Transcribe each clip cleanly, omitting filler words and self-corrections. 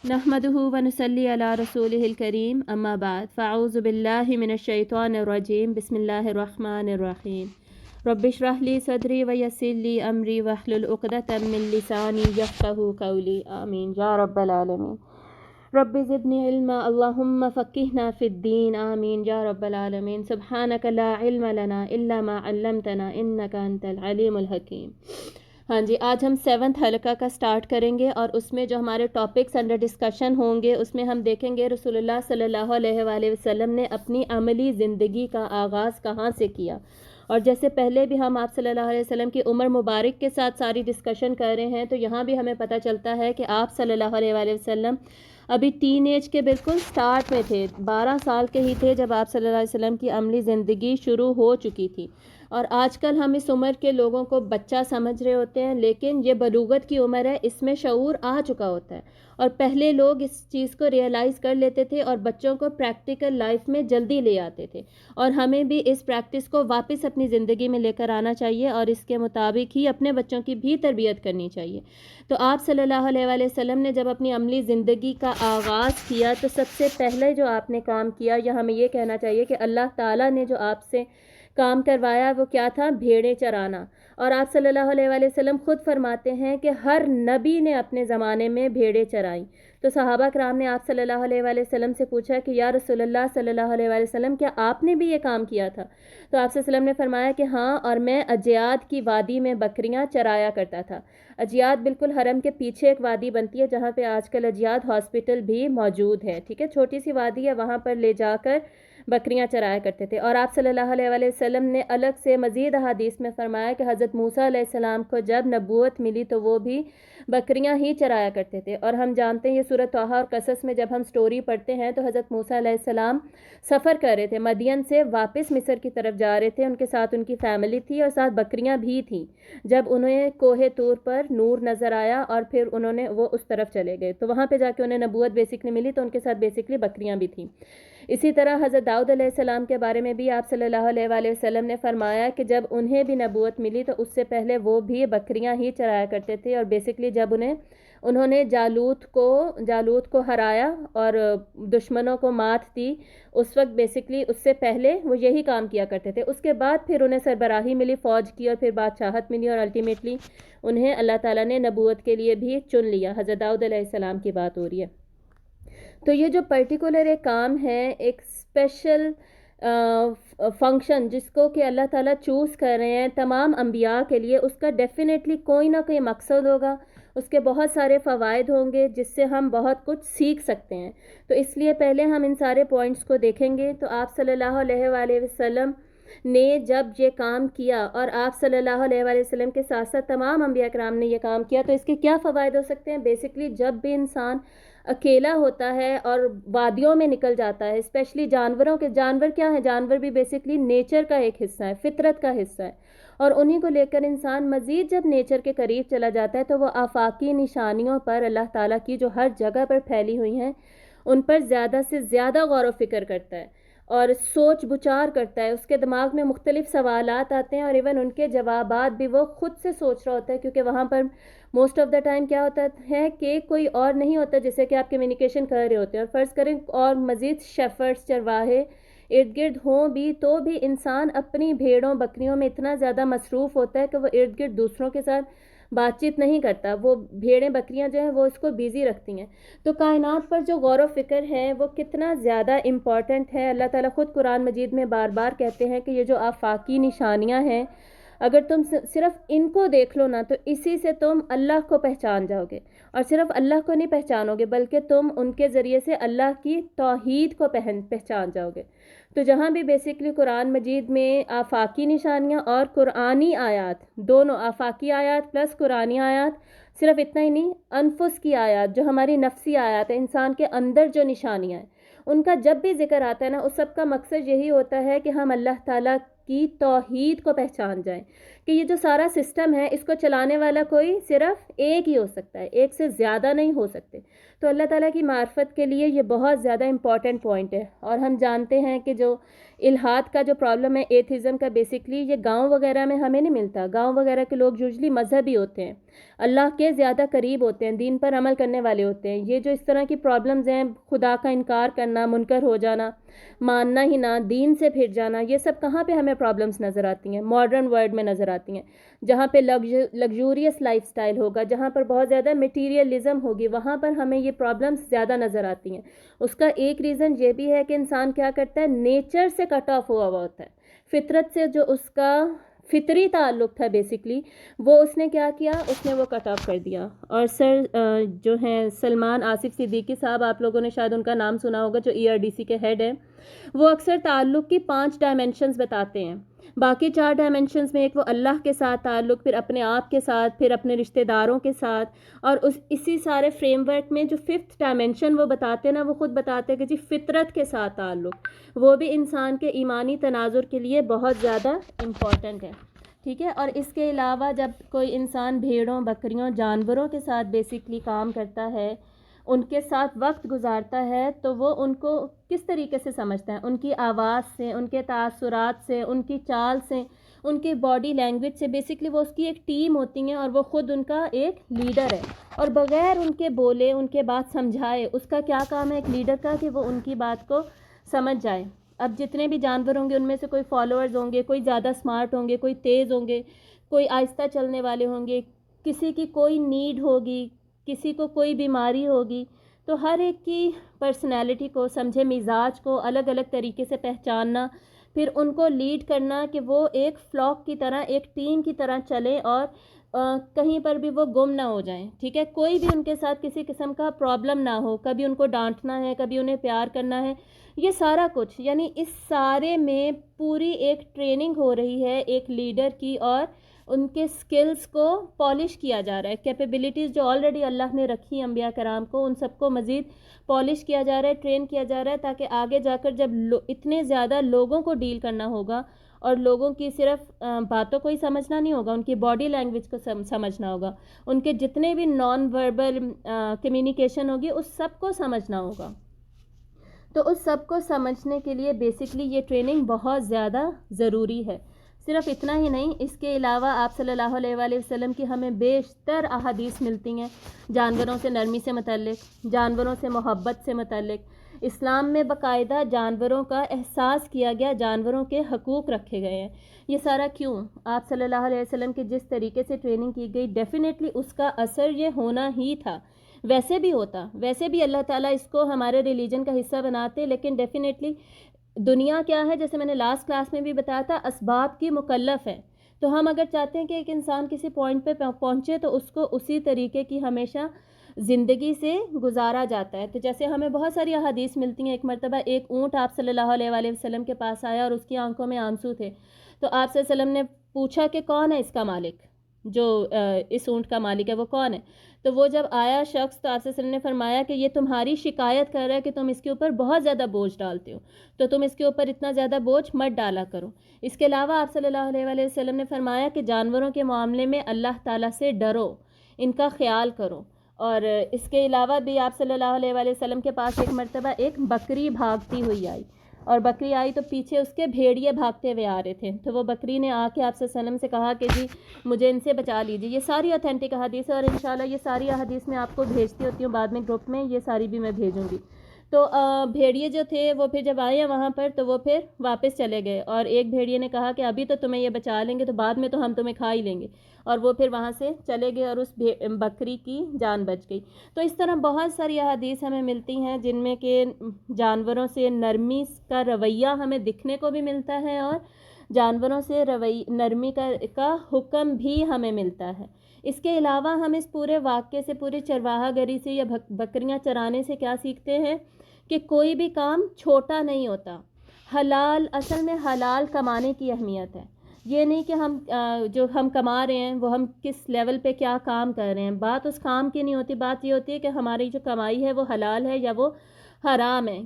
نحمده ونصلي على رسوله الكريم اما بعد فاعوذ بالله من الشيطان الرجيم بسم الله الرحمن الرحيم رب اشرح لي صدري ويسر لي امري واحلل عقدة من لساني يفقهوا قولي آمين يا رب العالمين رب زدني علما اللهم فقهنا في الدين آمين يا رب العالمين سبحانك لا علم لنا إلا ما علمتنا إنك أنت العليم الحكيم۔ ہاں جی، آج ہم 7 حلقہ کا سٹارٹ کریں گے اور اس میں جو ہمارے ٹاپکس انڈر ڈسکشن ہوں گے اس میں ہم دیکھیں گے رسول اللہ صلی اللہ علیہ وآلہ وسلم نے اپنی عملی زندگی کا آغاز کہاں سے کیا، اور جیسے پہلے بھی ہم آپ صلی اللہ علیہ وسلم کی عمر مبارک کے ساتھ ساری ڈسکشن کر رہے ہیں، تو یہاں بھی ہمیں پتہ چلتا ہے کہ آپ صلی اللہ علیہ وآلہ وسلم ابھی ٹین ایج کے بالکل سٹارٹ میں تھے، 12 سال کے ہی تھے جب آپ صلی اللہ علیہ وسلم کی عملی زندگی شروع ہو چکی تھی۔ اور آج کل ہم اس عمر کے لوگوں کو بچہ سمجھ رہے ہوتے ہیں، لیکن یہ بلوغت کی عمر ہے، اس میں شعور آ چکا ہوتا ہے، اور پہلے لوگ اس چیز کو ریئلائز کر لیتے تھے اور بچوں کو پریکٹیکل لائف میں جلدی لے آتے تھے، اور ہمیں بھی اس پریکٹس کو واپس اپنی زندگی میں لے کر آنا چاہیے اور اس کے مطابق ہی اپنے بچوں کی بھی تربیت کرنی چاہیے۔ تو آپ صلی اللہ علیہ وآلہ وسلم نے جب اپنی عملی زندگی کا آغاز کیا تو سب سے پہلے جو آپ نے کام کیا، یا ہمیں یہ کہنا چاہیے کہ اللہ تعالیٰ نے جو آپ سے کام کروایا وہ کیا تھا؟ بھیڑیں چرانا۔ اور آپ صلی اللہ علیہ وآلہ وسلم خود فرماتے ہیں کہ ہر نبی نے اپنے زمانے میں بھیڑیں چرائیں۔ تو صحابہ کرام نے آپ صلی اللہ علیہ وآلہ وسلم سے پوچھا کہ یا رسول اللہ صلی اللہ علیہ وآلہ وسلم کیا آپ نے بھی یہ کام کیا تھا؟ تو آپ صلی اللہ علیہ وسلم نے فرمایا کہ ہاں، اور میں اجیاد کی وادی میں بکریاں چرایا کرتا تھا۔ اجیاد بالکل حرم کے پیچھے ایک وادی بنتی ہے جہاں پہ آج کل اجیاد ہاسپٹل بھی موجود ہے، ٹھیک ہے، چھوٹی سی وادی ہے، وہاں پر لے جا کر بکریاں چرایا کرتے تھے۔ اور آپ صلی اللہ علیہ وآلہ وسلم نے الگ سے مزید احادیث میں فرمایا کہ حضرت موسیٰ علیہ السلام کو جب نبوت ملی تو وہ بھی بکریاں ہی چرایا کرتے تھے، اور ہم جانتے ہیں یہ سورۃ طٰہٰ اور قصص میں جب ہم سٹوری پڑھتے ہیں تو حضرت موسیٰ علیہ السلام سفر کر رہے تھے، مدین سے واپس مصر کی طرف جا رہے تھے، ان کے ساتھ ان کی فیملی تھی اور ساتھ بکریاں بھی تھیں، جب انہیں کوہ طور پر نور نظر آیا اور پھر انہوں نے وہ اس طرف چلے گئے، تو وہاں پہ جا کے انہیں نبوت بیسکلی ملی، تو ان کے ساتھ بیسکلی بکریاں بھی تھیں۔ اسی طرح حضرت داؤد علیہ السلام کے بارے میں بھی آپ صلی اللہ علیہ وآلہ وسلم نے فرمایا کہ جب انہیں بھی نبوت ملی تو اس سے پہلے وہ بھی بکریاں ہی چرایا کرتے تھے، اور بیسکلی جب انہوں نے جالوت کو ہرایا اور دشمنوں کو مات دی، اس وقت بیسکلی اس سے پہلے وہ یہی کام کیا کرتے تھے۔ اس کے بعد پھر انہیں سربراہی ملی فوج کی، اور پھر بادشاہت ملی، اور الٹیمیٹلی انہیں اللہ تعالیٰ نے نبوت کے لیے بھی چن لیا۔ حضرت داؤد علیہ السلام کی بات ہو رہی ہے۔ تو یہ جو پرٹیکولر ایک کام ہے، ایک اسپیشل فنکشن جس کو کہ اللہ تعالیٰ چوز کر رہے ہیں تمام انبیاء کے لیے، اس کا ڈیفینیٹلی کوئی نہ کوئی مقصد ہوگا، اس کے بہت سارے فوائد ہوں گے جس سے ہم بہت کچھ سیکھ سکتے ہیں۔ تو اس لیے پہلے ہم ان سارے پوائنٹس کو دیکھیں گے۔ تو آپ صلی اللہ علیہ وآلہ وسلم نے جب یہ کام کیا، اور آپ صلی اللہ علیہ وآلہ وسلم کے ساتھ ساتھ تمام انبیاء کرام نے یہ کام کیا، تو اس کے کیا فوائد ہو سکتے ہیں؟ بیسکلی جب بھی انسان اکیلا ہوتا ہے اور وادیوں میں نکل جاتا ہے، اسپیشلی جانور کیا ہے؟ جانور بھی بیسکلی نیچر کا ایک حصہ ہے، فطرت کا حصہ ہے، اور انہی کو لے کر انسان مزید جب نیچر کے قریب چلا جاتا ہے تو وہ آفاقی نشانیوں پر، اللہ تعالیٰ کی جو ہر جگہ پر پھیلی ہوئی ہیں، ان پر زیادہ سے زیادہ غور و فکر کرتا ہے اور سوچ بچار کرتا ہے، اس کے دماغ میں مختلف سوالات آتے ہیں، اور ایون ان کے جوابات بھی وہ خود سے سوچ رہا ہوتا ہے، کیونکہ وہاں پر موسٹ آف دا ٹائم کیا ہوتا ہے کہ کوئی اور نہیں ہوتا جسے کہ آپ کمیونیکیشن کر رہے ہوتے ہیں، اور فرض کریں اور مزید شیفرڈز، چرواہے ارد گرد ہوں بھی، تو بھی انسان اپنی بھیڑوں بکریوں میں اتنا زیادہ مصروف ہوتا ہے کہ وہ ارد گرد دوسروں کے ساتھ بات چیت نہیں کرتا، وہ بھیڑیں بکریاں جو ہیں وہ اس کو بیزی رکھتی ہیں۔ تو کائنات پر جو غور و فکر ہے وہ کتنا زیادہ امپورٹنٹ ہے، اللہ تعالیٰ خود قرآن مجید میں بار بار کہتے ہیں کہ یہ جو آفاقی نشانیاں ہیں، اگر تم صرف ان کو دیکھ لو نا تو اسی سے تم اللہ کو پہچان جاؤ گے، اور صرف اللہ کو نہیں پہچانو گے بلکہ تم ان کے ذریعے سے اللہ کی توحید کو پہچان جاؤ گے۔ تو جہاں بھی بیسکلی قرآن مجید میں آفاقی نشانیاں اور قرآنی آیات، دونوں آفاقی آیات پلس قرآنی آیات، صرف اتنا ہی نہیں، انفس کی آیات جو ہماری نفسی آیات ہیں، انسان کے اندر جو نشانیاں ہیں، ان کا جب بھی ذکر آتا ہے نا، اس سب کا مقصد یہی ہوتا ہے کہ ہم اللہ تعالیٰ کی توحید کو پہچان جائیں، کہ یہ جو سارا سسٹم ہے اس کو چلانے والا کوئی صرف ایک ہی ہو سکتا ہے، ایک سے زیادہ نہیں ہو سکتے. تو اللہ تعالیٰ کی معرفت کے لیے یہ بہت زیادہ امپورٹنٹ پوائنٹ ہے. اور ہم جانتے ہیں کہ جو الحاد کا جو پرابلم ہے، ایتھزم کا، بیسکلی یہ گاؤں وغیرہ میں ہمیں نہیں ملتا. گاؤں وغیرہ کے لوگ یوزلی مذہبی ہوتے ہیں، اللہ کے زیادہ قریب ہوتے ہیں، دین پر عمل کرنے والے ہوتے ہیں. یہ جو اس طرح کی پرابلمز ہیں، خدا کا انکار کرنا، منکر ہو جانا، ماننا ہی نہ، دین سے پھر جانا، یہ سب کہاں پہ ہمیں پرابلمز نظر آتی ہیں؟ ماڈرن ورلڈ میں نظر آتی ہیں. جہاں پہ لگژوریس لائف سٹائل ہوگا، جہاں پر بہت زیادہ میٹیریلزم ہوگی، وہاں پر ہمیں یہ پرابلمز زیادہ نظر آتی ہیں. اس کا ایک ریزن یہ بھی ہے کہ انسان کیا کرتا ہے، نیچر سے کٹ آف ہوا ہوتا ہے. فطرت سے جو اس کا فطری تعلق تھا بیسکلی، وہ اس نے کیا کیا، اس نے وہ کٹ آف کر دیا. اور سر جو ہیں سلمان آصف صدیقی صاحب، آپ لوگوں نے شاید ان کا نام سنا ہوگا، جو ERDC کے ہیڈ ہیں، وہ اکثر تعلق کی 5 ڈائمنشنز بتاتے ہیں. باقی 4 ڈائمنشنز میں ایک وہ اللہ کے ساتھ تعلق، پھر اپنے آپ کے ساتھ، پھر اپنے رشتہ داروں کے ساتھ، اور اسی سارے فریم ورک میں جو 5th ڈائمنشن وہ بتاتے ہیں نا، وہ خود بتاتے ہیں کہ جی فطرت کے ساتھ تعلق، وہ بھی انسان کے ایمانی تناظر کے لیے بہت زیادہ امپورٹنٹ ہے. ٹھیک ہے. اور اس کے علاوہ جب کوئی انسان بھیڑوں، بکریوں، جانوروں کے ساتھ بیسکلی کام کرتا ہے، ان کے ساتھ وقت گزارتا ہے، تو وہ ان کو کس طریقے سے سمجھتا ہے؟ ان کی آواز سے، ان کے تاثرات سے، ان کی چال سے، ان کی باڈی لینگویج سے. بیسکلی وہ اس کی ایک ٹیم ہوتی ہیں اور وہ خود ان کا ایک لیڈر ہے. اور بغیر ان کے بولے، ان کے بات سمجھائے، اس کا کیا کام ہے ایک لیڈر کا، کہ وہ ان کی بات کو سمجھ جائے. اب جتنے بھی جانور ہوں گے ان میں سے کوئی فالوورز ہوں گے، کوئی زیادہ سمارٹ ہوں گے، کوئی تیز ہوں گے، کوئی آہستہ چلنے والے ہوں گے، کسی کی کوئی نیڈ ہوگی، کسی کو کوئی بیماری ہوگی. تو ہر ایک کی پرسنالٹی کو سمجھے، مزاج کو الگ الگ طریقے سے پہچاننا، پھر ان کو لیڈ کرنا کہ وہ ایک فلاک کی طرح، ایک ٹیم کی طرح چلیں، اور کہیں پر بھی وہ گم نہ ہو جائیں. ٹھیک ہے. کوئی بھی ان کے ساتھ کسی قسم کا پرابلم نہ ہو، کبھی ان کو ڈانٹنا ہے، کبھی انہیں پیار کرنا ہے، یہ سارا کچھ. یعنی اس سارے میں پوری ایک ٹریننگ ہو رہی ہے ایک لیڈر کی، اور ان کے سکلز کو پالش کیا جا رہا ہے. کیپیبلٹیز جو آلریڈی اللہ نے رکھی انبیاء کرام کو، ان سب کو مزید پالش کیا جا رہا ہے، ٹرین کیا جا رہا ہے، تاکہ آگے جا کر جب اتنے زیادہ لوگوں کو ڈیل کرنا ہوگا، اور لوگوں کی صرف باتوں کو ہی سمجھنا نہیں ہوگا، ان کی باڈی لینگویج کو سمجھنا ہوگا، ان کے جتنے بھی نان وربل کمیونیکیشن ہوگی، اس سب کو سمجھنا ہوگا. تو اس سب کو سمجھنے کے لیے بیسکلی یہ ٹریننگ بہت زیادہ ضروری ہے. صرف اتنا ہی نہیں، اس کے علاوہ آپ صلی اللہ علیہ وآلہ وسلم کی ہمیں بیشتر احادیث ملتی ہیں جانوروں سے نرمی سے متعلق، جانوروں سے محبت سے متعلق. اسلام میں باقاعدہ جانوروں کا احساس کیا گیا، جانوروں کے حقوق رکھے گئے ہیں. یہ سارا کیوں؟ آپ صلی اللہ علیہ وسلم کی جس طریقے سے ٹریننگ کی گئی، ڈیفینیٹلی اس کا اثر یہ ہونا ہی تھا. ویسے بھی ہوتا، ویسے بھی اللہ تعالیٰ اس کو ہمارے ریلیجن کا حصہ بناتے، لیکن ڈیفینیٹلی دنیا کیا ہے، جیسے میں نے لاسٹ کلاس میں بھی بتایا تھا، اسباب کی مکلف ہے. تو ہم اگر چاہتے ہیں کہ ایک انسان کسی پوائنٹ پہ پہنچے، تو اس کو اسی طریقے کی ہمیشہ زندگی سے گزارا جاتا ہے. تو جیسے ہمیں بہت ساری احادیث ملتی ہیں. ایک مرتبہ ایک اونٹ آپ صلی اللہ علیہ وآلہ وسلم کے پاس آیا، اور اس کی آنکھوں میں آنسو تھے. تو آپ صلی اللہ علیہ وسلم نے پوچھا کہ کون ہے اس کا مالک، جو اس اونٹ کا مالک ہے وہ کون ہے؟ تو وہ جب آیا شخص، تو آپ صلی اللہ علیہ وسلم نے فرمایا کہ یہ تمہاری شکایت کر رہا ہے کہ تم اس کے اوپر بہت زیادہ بوجھ ڈالتے ہو، تو تم اس کے اوپر اتنا زیادہ بوجھ مت ڈالا کرو. اس کے علاوہ آپ صلی اللہ علیہ وآلہ وسلم نے فرمایا کہ جانوروں کے معاملے میں اللہ تعالیٰ سے ڈرو، ان کا خیال کرو. اور اس کے علاوہ بھی آپ صلی اللہ علیہ وآلہ وسلم کے پاس ایک مرتبہ ایک بکری بھاگتی ہوئی آئی، اور بکری آئی تو پیچھے اس کے بھیڑیے بھاگتے ہوئے آ رہے تھے. تو وہ بکری نے آ کے آپ صلی اللہ علیہ وسلم سے کہا کہ جی مجھے ان سے بچا لیجیے. یہ ساری اوتھینٹک حدیث ہے، اور انشاءاللہ یہ ساری حدیث میں آپ کو بھیجتی ہوتی ہوں بعد میں گروپ میں، یہ ساری بھی میں بھیجوں گی. تو بھیڑیے جو تھے وہ پھر جب آئے ہیں وہاں پر، تو وہ پھر واپس چلے گئے، اور ایک بھیڑیے نے کہا کہ ابھی تو تمہیں یہ بچا لیں گے، تو بعد میں تو ہم تمہیں کھا ہی لیں گے. اور وہ پھر وہاں سے چلے گئے، اور اس بکری کی جان بچ گئی. تو اس طرح بہت ساری احادیث ہمیں ملتی ہیں جن میں کہ جانوروں سے نرمی کا رویہ ہمیں دکھنے کو بھی ملتا ہے، اور جانوروں سے نرمی کا حکم بھی ہمیں ملتا ہے. اس کے علاوہ ہم اس پورے واقعے سے، پورے چرواہا گری سے یا بکریاں چرانے سے کیا سیکھتے ہیں؟ کہ کوئی بھی کام چھوٹا نہیں ہوتا. حلال، اصل میں حلال کمانے کی اہمیت ہے. یہ نہیں کہ جو ہم کما رہے ہیں وہ ہم کس لیول پہ کیا کام کر رہے ہیں. بات اس کام کی نہیں ہوتی، بات یہ ہوتی ہے کہ ہماری جو کمائی ہے وہ حلال ہے یا وہ حرام ہے.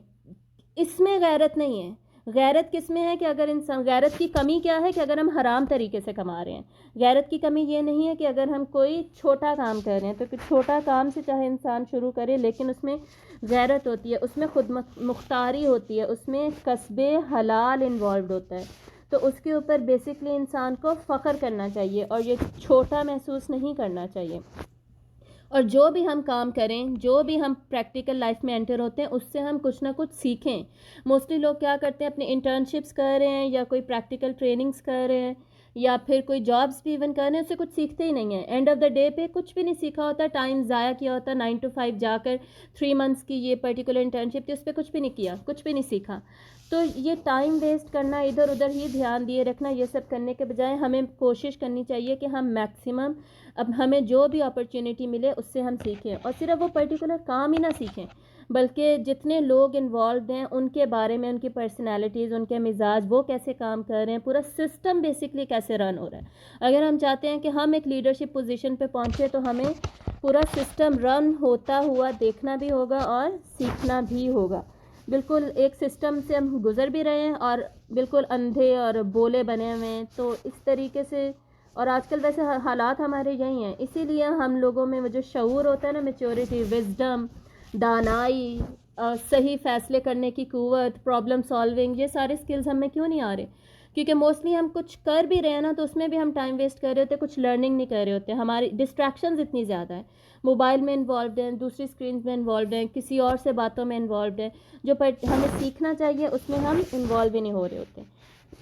اس میں غیرت نہیں ہے. غیرت کس میں ہے کہ اگر انسان، غیرت کی کمی کیا ہے کہ اگر ہم حرام طریقے سے کما رہے ہیں. غیرت کی کمی یہ نہیں ہے کہ اگر ہم کوئی چھوٹا کام کر رہے ہیں تو پھر چھوٹا کام سے چاہے انسان شروع کرے لیکن اس میں غیرت ہوتی ہے، اس میں خود مختاری ہوتی ہے، اس میں کسب حلال انوالوڈ ہوتا ہے. تو اس کے اوپر بیسکلی انسان کو فخر کرنا چاہیے اور یہ چھوٹا محسوس نہیں کرنا چاہیے. اور جو بھی ہم کام کریں، جو بھی ہم پریکٹیکل لائف میں انٹر ہوتے ہیں، اس سے ہم کچھ نہ کچھ سیکھیں. موسٹلی لوگ کیا کرتے ہیں، اپنے انٹرنشپس کر رہے ہیں یا کوئی پریکٹیکل ٹریننگز کر رہے ہیں یا پھر کوئی جابس بھی ایون کر رہے ہیں، اس سے کچھ سیکھتے ہی نہیں ہیں. اینڈ آف دا ڈے پہ کچھ بھی نہیں سیکھا ہوتا، ٹائم ضائع کیا ہوتا ہے. 9 to 5 جا کر 3 months کی یہ پرٹیکولر انٹرنشپ تھی، اس پہ کچھ بھی نہیں کیا، کچھ بھی نہیں سیکھا. تو یہ ٹائم ویسٹ کرنا، ادھر ادھر ہی دھیان دیے رکھنا، یہ سب کرنے کے بجائے ہمیں کوشش کرنی چاہیے کہ ہم میکسیمم اب ہمیں جو بھی اپرچونیٹی ملے اس سے ہم سیکھیں. اور صرف وہ پرٹیکولر کام ہی نہ سیکھیں بلکہ جتنے لوگ انوالوڈ ہیں ان کے بارے میں، ان کی پرسنالٹیز، ان کے مزاج، وہ کیسے کام کر رہے ہیں، پورا سسٹم بیسکلی کیسے رن ہو رہا ہے. اگر ہم چاہتے ہیں کہ ہم ایک لیڈرشپ پوزیشن پہ پہنچے تو ہمیں پورا سسٹم رن ہوتا ہوا دیکھنا بھی ہوگا اور سیکھنا بھی ہوگا. بالکل ایک سسٹم سے ہم گزر بھی رہے ہیں اور بالکل اندھے اور بولے بنے ہوئے ہیں. تو اس طریقے سے، اور آج کل ویسے حالات ہمارے یہی ہیں، اسی لیے ہم لوگوں میں وہ جو شعور ہوتا ہے نا، میچورٹی، وزڈم، دانائی، صحیح فیصلے کرنے کی قوت، پرابلم سالونگ، یہ سارے سکلز ہم میں کیوں نہیں آ رہے؟ کیونکہ موسٹلی ہم کچھ کر بھی رہے ہیں نا تو اس میں بھی ہم ٹائم ویسٹ کر رہے ہوتے ہیں، کچھ لرننگ نہیں کر رہے ہوتے. ہماری ڈسٹریکشنز اتنی زیادہ ہیں، موبائل میں انوالوڈ ہیں، دوسری اسکرینز میں انوالوڈ ہیں، کسی اور سے باتوں میں انوالوڈ ہیں، جو ہمیں سیکھنا چاہیے اس میں ہم انوالو ہی نہیں ہو رہے ہوتے.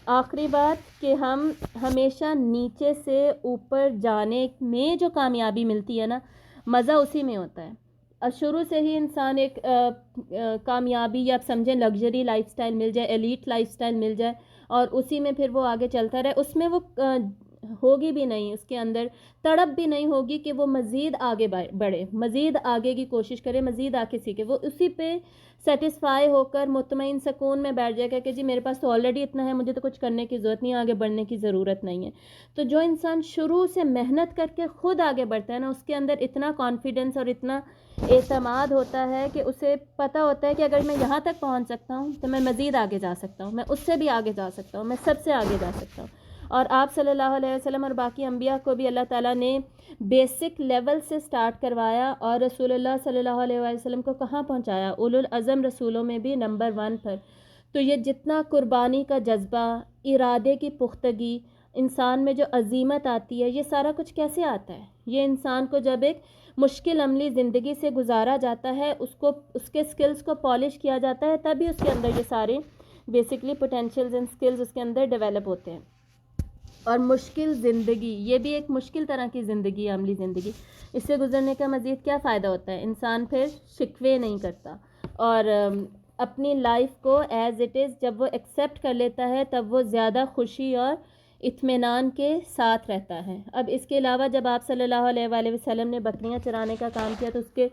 آخری بات کہ ہم ہمیشہ نیچے سے اوپر جانے میں جو کامیابی ملتی ہے نا، مزہ اسی میں ہوتا ہے. اور شروع سے ہی انسان ایک کامیابی یا آپ سمجھیں لگژری لائف سٹائل مل جائے، ایلیٹ لائف سٹائل مل جائے اور اسی میں پھر وہ آگے چلتا رہے، اس میں وہ ہوگی بھی نہیں، اس کے اندر تڑپ بھی نہیں ہوگی کہ وہ مزید آگے بڑھے، مزید آگے کی کوشش کرے، مزید آگے سیکھے. وہ اسی پہ سیٹسفائی ہو کر مطمئن سکون میں بیٹھ جائے گا کہ جی میرے پاس تو آلریڈی اتنا ہے، مجھے تو کچھ کرنے کی ضرورت نہیں، آگے بڑھنے کی ضرورت نہیں ہے. تو جو انسان شروع سے محنت کر کے خود آگے بڑھتا ہے نا، اس کے اندر اتنا کانفیڈنس اور اتنا اعتماد ہوتا ہے کہ اسے پتہ ہوتا ہے کہ اگر میں یہاں تک پہنچ سکتا ہوں تو میں مزید آگے جا سکتا ہوں، میں اس سے بھی آگے جا سکتا ہوں، میں سب سے آگے جا سکتا ہوں. اور آپ صلی اللہ علیہ وسلم اور باقی انبیاء کو بھی اللہ تعالیٰ نے بیسک لیول سے سٹارٹ کروایا اور رسول اللہ صلی اللہ علیہ وسلم کو کہاں پہنچایا؟ اولو العزم رسولوں میں بھی نمبر 1 پر. تو یہ جتنا قربانی کا جذبہ، ارادے کی پختگی، انسان میں جو عزیمت آتی ہے، یہ سارا کچھ کیسے آتا ہے؟ یہ انسان کو جب ایک مشکل عملی زندگی سے گزارا جاتا ہے، اس کے سکلز کو پالش کیا جاتا ہے، تبھی اس کے اندر یہ سارے بیسکلی پوٹینشیلز اینڈ سکلز اس کے اندر ڈیولپ ہوتے ہیں. اور مشکل زندگی، یہ بھی ایک مشکل طرح کی زندگی، عملی زندگی، اس سے گزرنے کا مزید کیا فائدہ ہوتا ہے؟ انسان پھر شکوے نہیں کرتا اور اپنی لائف کو ایز اٹ از جب وہ ایکسیپٹ کر لیتا ہے تب وہ زیادہ خوشی اور اطمینان کے ساتھ رہتا ہے. اب اس کے علاوہ جب آپ صلی اللہ علیہ وآلہ وسلم نے بکریاں چرانے کا کام کیا تو اس کے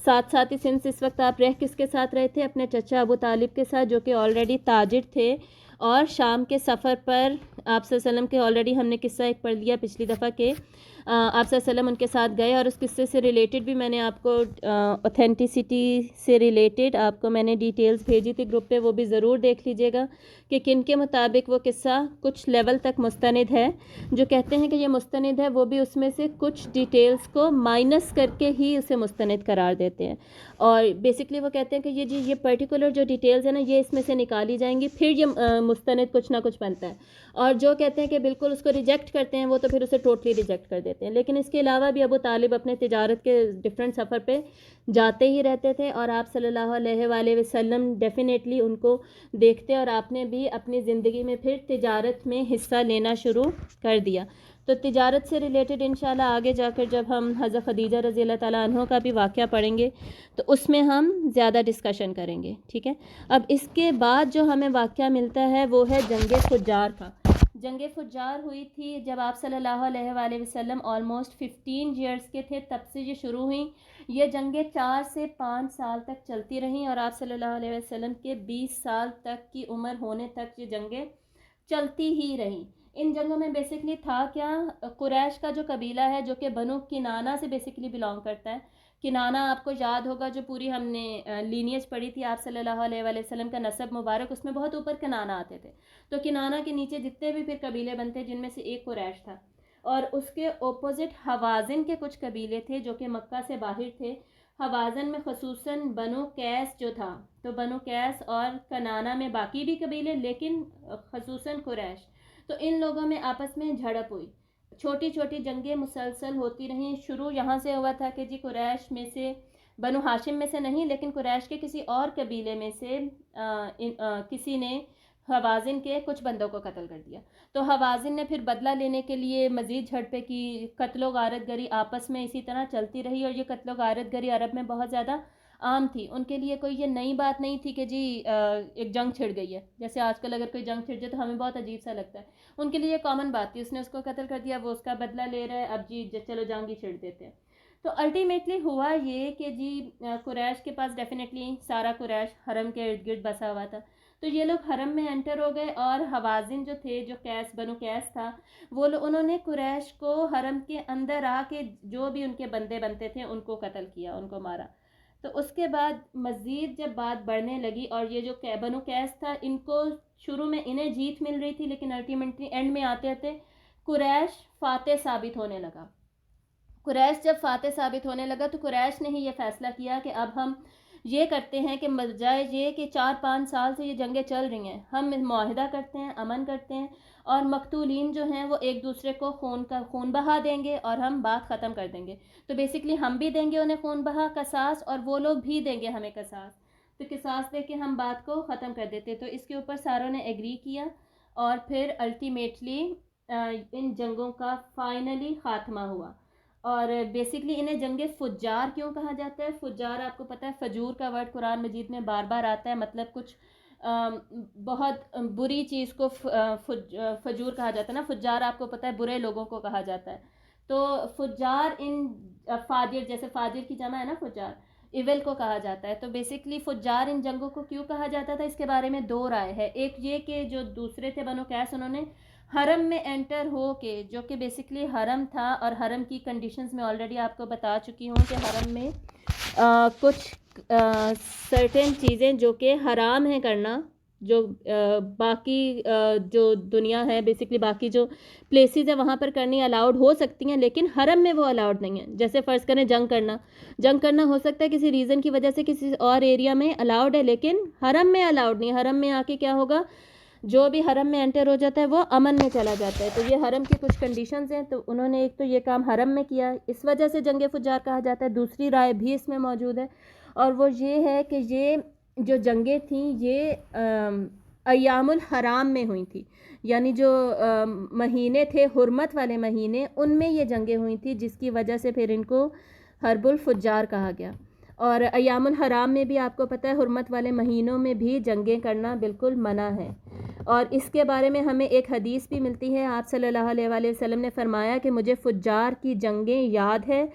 ساتھ ساتھ ہی سنس اس وقت آپ کس کے ساتھ رہے تھے؟ اپنے چچا ابو طالب کے ساتھ، جو کہ آلریڈی تاجر تھے اور شام کے سفر پر آپ صلی اللہ علیہ وسلم کے آلریڈی ہم نے قصہ ایک پڑھ لیا پچھلی دفعہ کہ آپ صلی اللہ علیہ وسلم ان کے ساتھ گئے. اور اس قصے سے ریلیٹڈ بھی میں نے آپ کو اوتھینٹسٹی سے ریلیٹڈ آپ کو میں نے ڈیٹیلز بھیجی تھی گروپ پہ، وہ بھی ضرور دیکھ لیجئے گا کہ کن کے مطابق وہ قصہ کچھ لیول تک مستند ہے. جو کہتے ہیں کہ یہ مستند ہے وہ بھی اس میں سے کچھ ڈیٹیلز کو مائنس کر کے ہی اسے مستند قرار دیتے ہیں. اور بیسکلی وہ کہتے ہیں کہ یہ پرٹیکولر جو ڈیٹیلز ہیں نا، یہ اس میں سے نکالی جائیں گی، پھر یہ مستند کچھ نہ کچھ بنتا ہے. اور جو کہتے ہیں کہ بالکل اس کو ریجیکٹ کرتے ہیں وہ تو پھر اسے ٹوٹلی ریجیکٹ کر دیتے ہیں. لیکن اس کے علاوہ بھی ابو طالب اپنے تجارت کے ڈفرینٹ سفر پہ جاتے ہی رہتے تھے اور آپ صلی اللہ علیہ وآلہ وسلم ڈیفینیٹلی ان کو دیکھتے، اور آپ نے بھی اپنی زندگی میں پھر تجارت میں حصہ لینا شروع کر دیا. تو تجارت سے ریلیٹڈ انشاءاللہ آگے جا کر جب ہم حضرت خدیجہ رضی اللہ تعالیٰ عنہ کا بھی واقعہ پڑھیں گے تو اس میں ہم زیادہ ڈسکشن کریں گے، ٹھیک ہے. اب اس کے بعد جو ہمیں واقعہ ملتا ہے وہ ہے جنگ فجار کا. جنگ فجار ہوئی تھی جب آپ صلی اللہ علیہ وآلہ وسلم آلموسٹ 15 ایئرس کے تھے، تب سے یہ شروع ہوئیں. یہ جنگیں 4 سے 5 سال تک چلتی رہیں اور آپ صلی اللہ علیہ وسلم کے 20 سال تک کی عمر ہونے تک یہ جنگیں چلتی ہی رہیں. ان جنگوں میں بیسکلی تھا کیا؟ قریش کا جو قبیلہ ہے جو کہ بنو کنانہ سے بیسکلی بلانگ کرتا ہے، کنانہ آپ کو یاد ہوگا جو پوری ہم نے لینیج پڑھی تھی آپ صلی اللہ علیہ وآلہ وسلم کا نسب مبارک، اس میں بہت اوپر کنانہ آتے تھے. تو کنانہ کے نیچے جتنے بھی پھر قبیلے بنتے جن میں سے ایک قریش تھا، اور اس کے اپوزٹ حوازن کے کچھ قبیلے تھے جو کہ مکہ سے باہر تھے. حوازن میں خصوصاً بنو قیس جو تھا، تو بنو قیس اور کنانہ میں باقی بھی قبیلے لیکن خصوصاً قریش. تو ان لوگوں میں آپس میں جھڑپ ہوئی، چھوٹی چھوٹی جنگیں مسلسل ہوتی رہیں. شروع یہاں سے ہوا تھا کہ جی قریش میں سے، بنو ہاشم میں سے نہیں لیکن قریش کے کسی اور قبیلے میں سے کسی نے حوازن کے کچھ بندوں کو قتل کر دیا. تو حوازن نے پھر بدلہ لینے کے لیے مزید جھڑپیں کی، قتل و غارت گری آپس میں اسی طرح چلتی رہی. اور یہ قتل و غارت گری عرب میں بہت زیادہ عام تھی، ان کے لیے کوئی یہ نئی بات نہیں تھی کہ جی ایک جنگ چھڑ گئی ہے. جیسے آج کل اگر کوئی جنگ چھڑ جائے تو ہمیں بہت عجیب سا لگتا ہے، ان کے لیے یہ کامن بات تھی. اس نے اس کو قتل کر دیا، وہ اس کا بدلہ لے رہا ہے، اب جی چلو جنگ ہی چھڑ دیتے ہیں. تو الٹیمیٹلی ہوا یہ کہ جی قریش کے پاس ڈیفینیٹلی سارا قریش حرم کے ارد گرد بسا ہوا تھا. تو یہ لوگ حرم میں انٹر ہو گئے، اور حوازن جو تھے، جو قیس بنو قیس تھا، وہ لوگ انہوں نے قریش کو حرم کے اندر آ کے جو بھی ان کے بندے بنتے تھے ان کو قتل کیا، ان کو مارا. تو اس کے بعد مزید جب بات بڑھنے لگی، اور یہ جو بنو قیس تھا ان کو شروع میں انہیں جیت مل رہی تھی لیکن الٹیمیٹلی اینڈ میں آتے آتے قریش فاتح ثابت ہونے لگا. قریش جب فاتح ثابت ہونے لگا تو قریش نے ہی یہ فیصلہ کیا کہ اب ہم یہ کرتے ہیں کہ بجائے یہ کہ 4-5 سال سے یہ جنگیں چل رہی ہیں، ہم معاہدہ کرتے ہیں، امن کرتے ہیں، اور مقتولین جو ہیں وہ ایک دوسرے کو خون بہا دیں گے اور ہم بات ختم کر دیں گے. تو بیسکلی ہم بھی دیں گے انہیں خون بہا قصاص، اور وہ لوگ بھی دیں گے ہمیں قصاص. تو قصاص دے کے ہم بات کو ختم کر دیتے. تو اس کے اوپر ساروں نے ایگری کیا، اور پھر الٹیمیٹلی ان جنگوں کا فائنلی خاتمہ ہوا. اور بیسکلی انہیں جنگ فجار کیوں کہا جاتا ہے؟ فجار آپ کو پتہ ہے، فجور کا ورڈ قرآن مجید میں بار بار آتا ہے، مطلب کچھ بہت بری چیز کو فجور کہا جاتا ہے نا. فجار آپ کو پتہ ہے برے لوگوں کو کہا جاتا ہے. تو فجار ان فاجر، جیسے فاجر کی جمع ہے نا فجار، ایول کو کہا جاتا ہے. تو بیسکلی فجار ان جنگوں کو کیوں کہا جاتا تھا، اس کے بارے میں دو رائے ہے. ایک یہ کہ جو دوسرے تھے بنو قیس، انہوں نے حرم میں انٹر ہو کے، جو کہ بیسکلی حرم تھا، اور حرم کی کنڈیشنز میں آلریڈی آپ کو بتا چکی ہوں کہ حرم میں کچھ سرٹن چیزیں جو کہ حرام ہیں کرنا، جو باقی جو دنیا ہے، بیسکلی باقی جو پلیسز ہیں وہاں پر کرنی الاؤڈ ہو سکتی ہیں لیکن حرم میں وہ الاؤڈ نہیں ہے. جیسے فرض کریں جنگ کرنا ہو سکتا ہے کسی ریزن کی وجہ سے کسی اور ایریا میں الاؤڈ ہے لیکن حرم میں الاؤڈ نہیں. حرم میں آ کے کیا ہوگا، جو بھی حرم میں انٹر ہو جاتا ہے وہ امن میں چلا جاتا ہے. تو یہ حرم کی کچھ کنڈیشنز ہیں. تو انہوں نے ایک تو یہ کام حرم میں کیا، اس وجہ سے جنگ فجار کہا جاتا ہے. دوسری رائے بھی اس میں موجود ہے، اور وہ یہ ہے کہ یہ جو جنگیں تھیں یہ ایام الحرام میں ہوئی تھی، یعنی جو مہینے تھے حرمت والے مہینے، ان میں یہ جنگیں ہوئی تھیں، جس کی وجہ سے پھر ان کو حرب الفجار کہا گیا. اور ایام الحرام میں بھی آپ کو پتہ ہے حرمت والے مہینوں میں بھی جنگیں کرنا بالکل منع ہے. اور اس کے بارے میں ہمیں ایک حدیث بھی ملتی ہے. آپ صلی اللہ علیہ وآلہ وسلم نے فرمایا کہ مجھے فجار کی جنگیں یاد ہے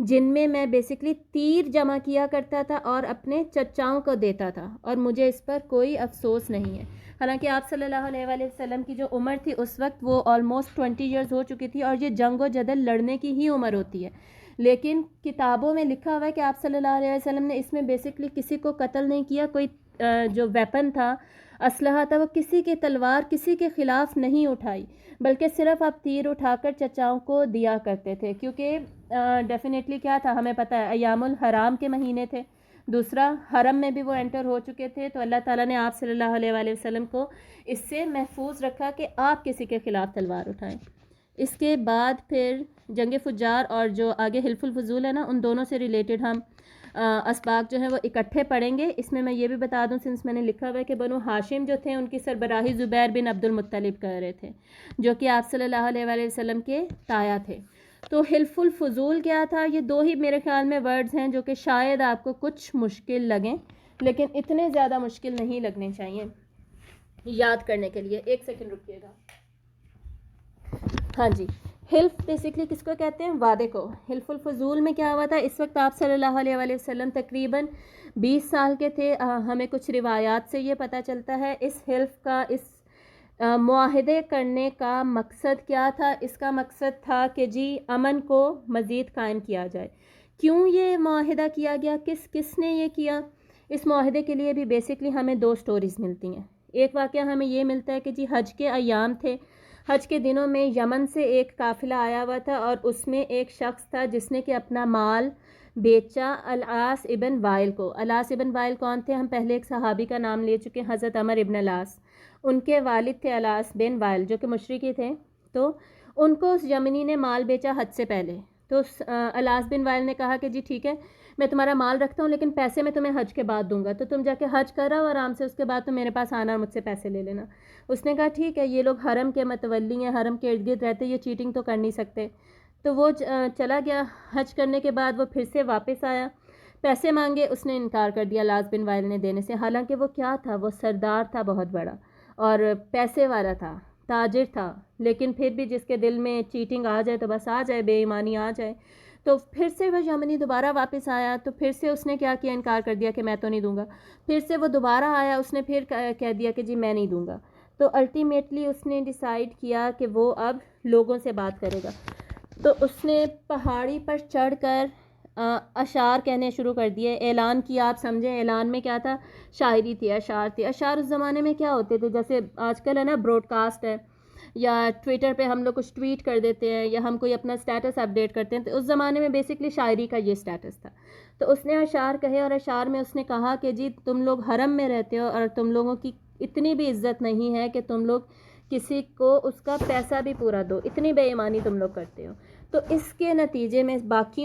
جن میں میں بیسکلی تیر جمع کیا کرتا تھا اور اپنے چچاؤں کو دیتا تھا، اور مجھے اس پر کوئی افسوس نہیں ہے. حالانکہ آپ صلی اللہ علیہ وآلہ وسلم کی جو عمر تھی اس وقت وہ آلموسٹ 20 ایئرز ہو چکی تھی، اور یہ جنگ و جدل لڑنے کی ہی عمر ہوتی ہے. لیکن کتابوں میں لکھا ہوا ہے کہ آپ صلی اللہ علیہ وسلم نے اس میں بیسکلی کسی کو قتل نہیں کیا. کوئی جو ویپن تھا، اسلحہ تھا، وہ کسی کی تلوار کسی کے خلاف نہیں اٹھائی، بلکہ صرف آپ تیر اٹھا کر چچاؤں کو دیا کرتے تھے. کیونکہ ڈیفینیٹلی کیا تھا، ہمیں پتہ ہے ایام الحرام کے مہینے تھے، دوسرا حرم میں بھی وہ انٹر ہو چکے تھے. تو اللہ تعالیٰ نے آپ صلی اللہ علیہ وآلہ وسلم کو اس سے محفوظ رکھا کہ آپ کسی کے خلاف تلوار اٹھائیں. اس کے بعد پھر جنگ فجار اور جو آگے حلف الفضول ہے نا، ان دونوں سے ریلیٹڈ ہم اسباق جو ہیں وہ اکٹھے پڑھیں گے. اس میں یہ بھی بتا دوں، سنس میں نے لکھا ہوا ہے کہ بنو ہاشم جو تھے ان کی سربراہی زبیر بن عبد المطلب کر رہے تھے، جو کہ آپ صلی اللہ علیہ وآلہ وسلم کے تایا تھے. تو حلف الفضول کیا تھا؟ یہ دو ہی میرے خیال میں ورڈز ہیں جو کہ شاید آپ کو کچھ مشکل لگیں، لیکن اتنے زیادہ مشکل نہیں لگنے چاہیے یاد کرنے کے لیے. ایک سیکنڈ رکیے گا. ہاں جی، حلف بیسکلی کس کو کہتے ہیں؟ وعدے کو. حلف الفضول میں کیا ہوا تھا، اس وقت آپ صلی اللہ علیہ وآلہ وسلم تقریباً 20 سال کے تھے. ہمیں کچھ روایات سے یہ پتہ چلتا ہے اس حلف کا، اس معاہدے کرنے کا مقصد کیا تھا. اس کا مقصد تھا کہ جی امن کو مزید قائم کیا جائے، کیوں یہ معاہدہ کیا گیا، کس نے یہ کیا؟ اس معاہدے کے لیے بھی بیسکلی ہمیں 2 سٹوریز ملتی ہیں۔ ایک واقعہ ہمیں یہ ملتا ہے کہ جی حج کے ایام تھے، حج کے دنوں میں یمن سے ایک قافلہ آیا ہوا تھا اور اس میں ایک شخص تھا جس نے کہ اپنا مال بیچا العاص ابن وائل کو۔ العاص ابن وائل کون تھے؟ ہم پہلے ایک صحابی کا نام لے چکے، حضرت عمر ابن العاص۔ ان کے والد تھے العاص بن وائل جو کہ مشرکی تھے، تو ان کو اس یمنی نے مال بیچا حج سے پہلے۔ تو العاص بن وائل نے کہا کہ جی ٹھیک ہے، میں تمہارا مال رکھتا ہوں لیکن پیسے میں تمہیں حج کے بعد دوں گا، تو تم جا کے حج کرو آرام سے، اس کے بعد تم میرے پاس آنا اور مجھ سے پیسے لے لینا۔ اس نے کہا ٹھیک ہے، یہ لوگ حرم کے متولی ہیں، حرم کے ارد گرد رہتے، یہ چیٹنگ تو کر نہیں سکتے۔ تو وہ چلا گیا، حج کرنے کے بعد وہ پھر سے واپس آیا، پیسے مانگے، اس نے انکار کر دیا العاص بن وائل نے دینے سے، حالانکہ وہ کیا تھا، وہ سردار تھا بہت بڑا اور پیسے والا تھا، تاجر تھا، لیکن پھر بھی جس کے دل میں چیٹنگ آ جائے تو بس آ جائے، بے ایمانی آ جائے۔ تو پھر سے وہ یمنی دوبارہ واپس آیا، تو پھر سے اس نے کیا کیا، انکار کر دیا کہ میں تو نہیں دوں گا۔ پھر سے وہ دوبارہ آیا، اس نے پھر کہہ دیا کہ جی میں نہیں دوں گا۔ تو الٹیمیٹلی اس نے ڈیسائیڈ کیا کہ وہ اب لوگوں سے بات کرے گا، تو اس نے پہاڑی پر چڑھ کر اشعار کہنے شروع کر دیے، اعلان کیا۔ آپ سمجھیں اعلان میں کیا تھا، شاعری تھی، اشعار تھی۔ اشعار اس زمانے میں کیا ہوتے تھے، جیسے آج کل ہے نا براڈ کاسٹ ہے، یا ٹویٹر پہ ہم لوگ کچھ ٹویٹ کر دیتے ہیں، یا ہم کوئی اپنا سٹیٹس اپڈیٹ کرتے ہیں، تو اس زمانے میں بیسکلی شاعری کا یہ سٹیٹس تھا۔ تو اس نے اشعار کہے، اور اشعار میں اس نے کہا کہ جی تم لوگ حرم میں رہتے ہو اور تم لوگوں کی اتنی بھی عزت نہیں ہے کہ تم لوگ کسی کو اس کا پیسہ بھی پورا دو، اتنی بے ایمانی تم لوگ کرتے ہو۔ تو اس کے نتیجے میں باقی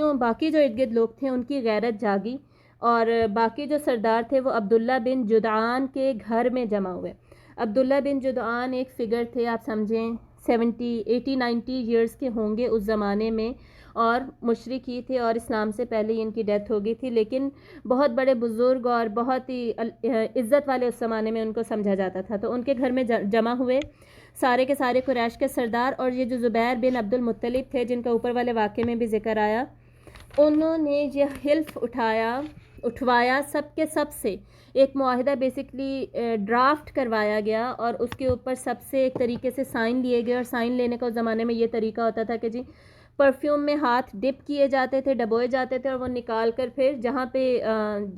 جو ارد گرد لوگ تھے ان کی غیرت جاگی، اور باقی جو سردار تھے وہ عبداللہ بن جدعان کے گھر میں جمع ہوئے۔ عبداللہ بن جدعان ایک فگر تھے، آپ سمجھیں 80-90 ایئرس کے ہوں گے اس زمانے میں، اور مشرک ہی تھے، اور اسلام سے پہلے ہی ان کی ڈیتھ ہو گئی تھی، لیکن بہت بڑے بزرگ اور بہت ہی عزت والے اس زمانے میں ان کو سمجھا جاتا تھا۔ تو ان کے گھر میں جمع ہوئے سارے کے سارے قریش کے سردار، اور یہ جو زبیر بن عبد المطلب تھے جن کا اوپر والے واقعے میں بھی ذکر آیا، انہوں نے یہ حلف اٹھوایا سب کے سب سے، ایک معاہدہ بیسکلی ڈرافٹ کروایا گیا، اور اس کے اوپر سب سے ایک طریقے سے سائن لیے گئے۔ اور سائن لینے کا اس زمانے میں یہ طریقہ ہوتا تھا کہ جی پرفیوم میں ہاتھ ڈپ کیے جاتے تھے، ڈبوئے جاتے تھے، اور وہ نکال کر پھر جہاں پہ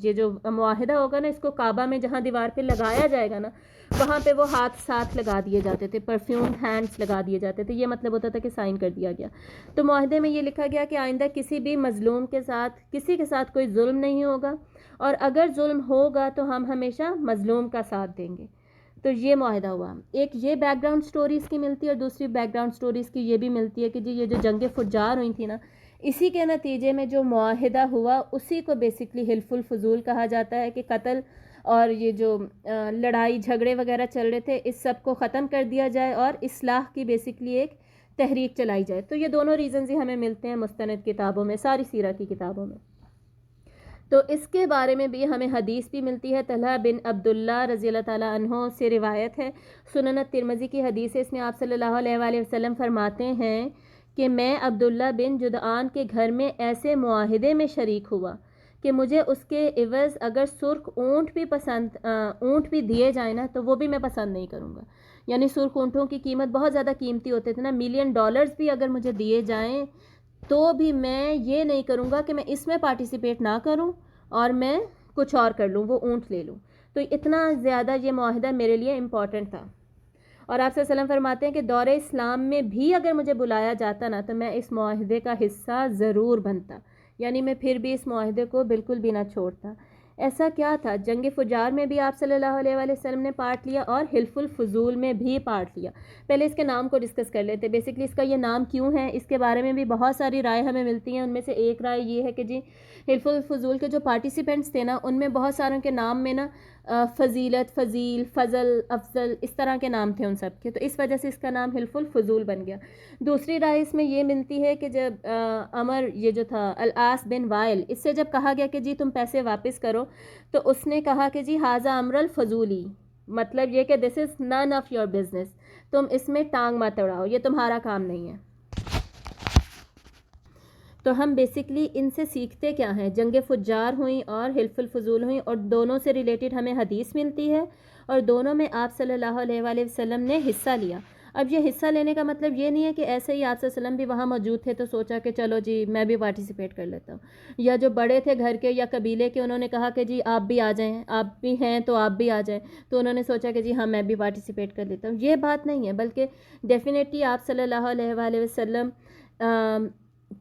یہ جو معاہدہ ہوگا نا، اس کو کعبہ میں جہاں دیوار پہ لگایا جائے گا نا، وہاں پہ وہ ہاتھ ساتھ لگا دیے جاتے تھے، پرفیوم ہینڈز لگا دیے جاتے تھے، یہ مطلب ہوتا تھا کہ سائن کر دیا گیا۔ تو معاہدے میں یہ لکھا گیا کہ آئندہ کسی بھی مظلوم کے ساتھ، کسی کے ساتھ کوئی ظلم نہیں ہوگا، اور اگر ظلم ہوگا تو ہم ہمیشہ مظلوم کا ساتھ دیں گے۔ تو یہ معاہدہ ہوا۔ ایک یہ بیک گراؤنڈ سٹوری اس کی ملتی ہے، اور دوسری بیک گراؤنڈ سٹوری اس کی یہ بھی ملتی ہے کہ جی یہ جو جنگ فجار ہوئی تھی نا، اسی کے نتیجے میں جو معاہدہ ہوا اسی کو بیسکلی حلف الفضول کہا جاتا ہے، کہ قتل اور یہ جو لڑائی جھگڑے وغیرہ چل رہے تھے اس سب کو ختم کر دیا جائے، اور اصلاح کی بیسکلی ایک تحریک چلائی جائے۔ تو یہ دونوں ریزنز ہی ہمیں ملتے ہیں مستند کتابوں میں، ساری سیرہ کی کتابوں میں۔ تو اس کے بارے میں بھی ہمیں حدیث بھی ملتی ہے، طلحہ بن عبداللہ رضی اللہ تعالیٰ عنہ سے روایت ہے، سنن ترمذی کی حدیث ہے، اس میں آپ صلی اللہ علیہ وآلہ وسلم فرماتے ہیں کہ میں عبداللہ بن جدعان کے گھر میں ایسے معاہدے میں شریک ہوا کہ مجھے اس کے عوض اگر سرخ اونٹ بھی دیے جائیں نا تو وہ بھی میں پسند نہیں کروں گا۔ یعنی سرخ اونٹوں کی قیمت بہت زیادہ قیمتی ہوتے تھے نا، $1,000,000 بھی اگر مجھے دیے جائیں تو بھی میں یہ نہیں کروں گا کہ میں اس میں پارٹیسپیٹ نہ کروں اور میں کچھ اور کر لوں، وہ اونٹ لے لوں۔ تو اتنا زیادہ یہ معاہدہ میرے لیے امپورٹنٹ تھا۔ اور آپ صلی اللہ علیہ وسلم فرماتے ہیں کہ دور اسلام میں بھی اگر مجھے بلایا جاتا نا تو میں اس معاہدے کا حصہ ضرور بنتا، یعنی میں پھر بھی اس معاہدے کو بالکل بھی نہ چھوڑتا۔ ایسا کیا تھا، جنگ فجار میں بھی آپ صلی اللہ علیہ وآلہ وسلم نے پارٹ لیا، اور حلف الفضول میں بھی پارٹ لیا۔ پہلے اس کے نام کو ڈسکس کر لیتے، بیسکلی اس کا یہ نام کیوں ہے، اس کے بارے میں بھی بہت ساری رائے ہمیں ملتی ہیں۔ ان میں سے ایک رائے یہ ہے کہ جی حلف الفضول کے جو پارٹیسپینٹس تھے نا، ان میں بہت ساروں کے نام میں نا فضیلت، فضیل، فضل، افضل، اس طرح کے نام تھے ان سب کے، تو اس وجہ سے اس کا نام حلف الفضول بن گیا۔ دوسری رائے اس میں یہ ملتی ہے کہ جب عمر یہ جو تھا العاص بن وائل، اس سے جب کہا گیا کہ جی تم پیسے واپس کرو، تو اس نے کہا کہ جی ھذا امر الفضولی، مطلب یہ کہ دس از نن آف یور بزنس، تم اس میں ٹانگ مت اڑاؤ، یہ تمہارا کام نہیں ہے۔ تو ہم بیسکلی ان سے سیکھتے کیا ہیں، جنگ فجار ہوئیں اور حلف الفضول ہوئیں، اور دونوں سے ریلیٹڈ ہمیں حدیث ملتی ہے، اور دونوں میں آپ صلی اللہ علیہ وآلہ وسلم نے حصہ لیا۔ اب یہ حصہ لینے کا مطلب یہ نہیں ہے کہ ایسے ہی آپ صلی اللہ علیہ وسلم بھی وہاں موجود تھے تو سوچا کہ چلو جی میں بھی پارٹیسپیٹ کر لیتا ہوں، یا جو بڑے تھے گھر کے یا قبیلے کے انہوں نے کہا کہ جی آپ بھی آ جائیں، آپ بھی ہیں تو آپ بھی آ جائیں، تو انہوں نے سوچا کہ جی ہاں میں بھی پارٹیسپیٹ کر لیتا ہوں. یہ بات نہیں ہے، بلکہ ڈیفینیٹلی آپ صلی اللہ علیہ وآلہ وسلم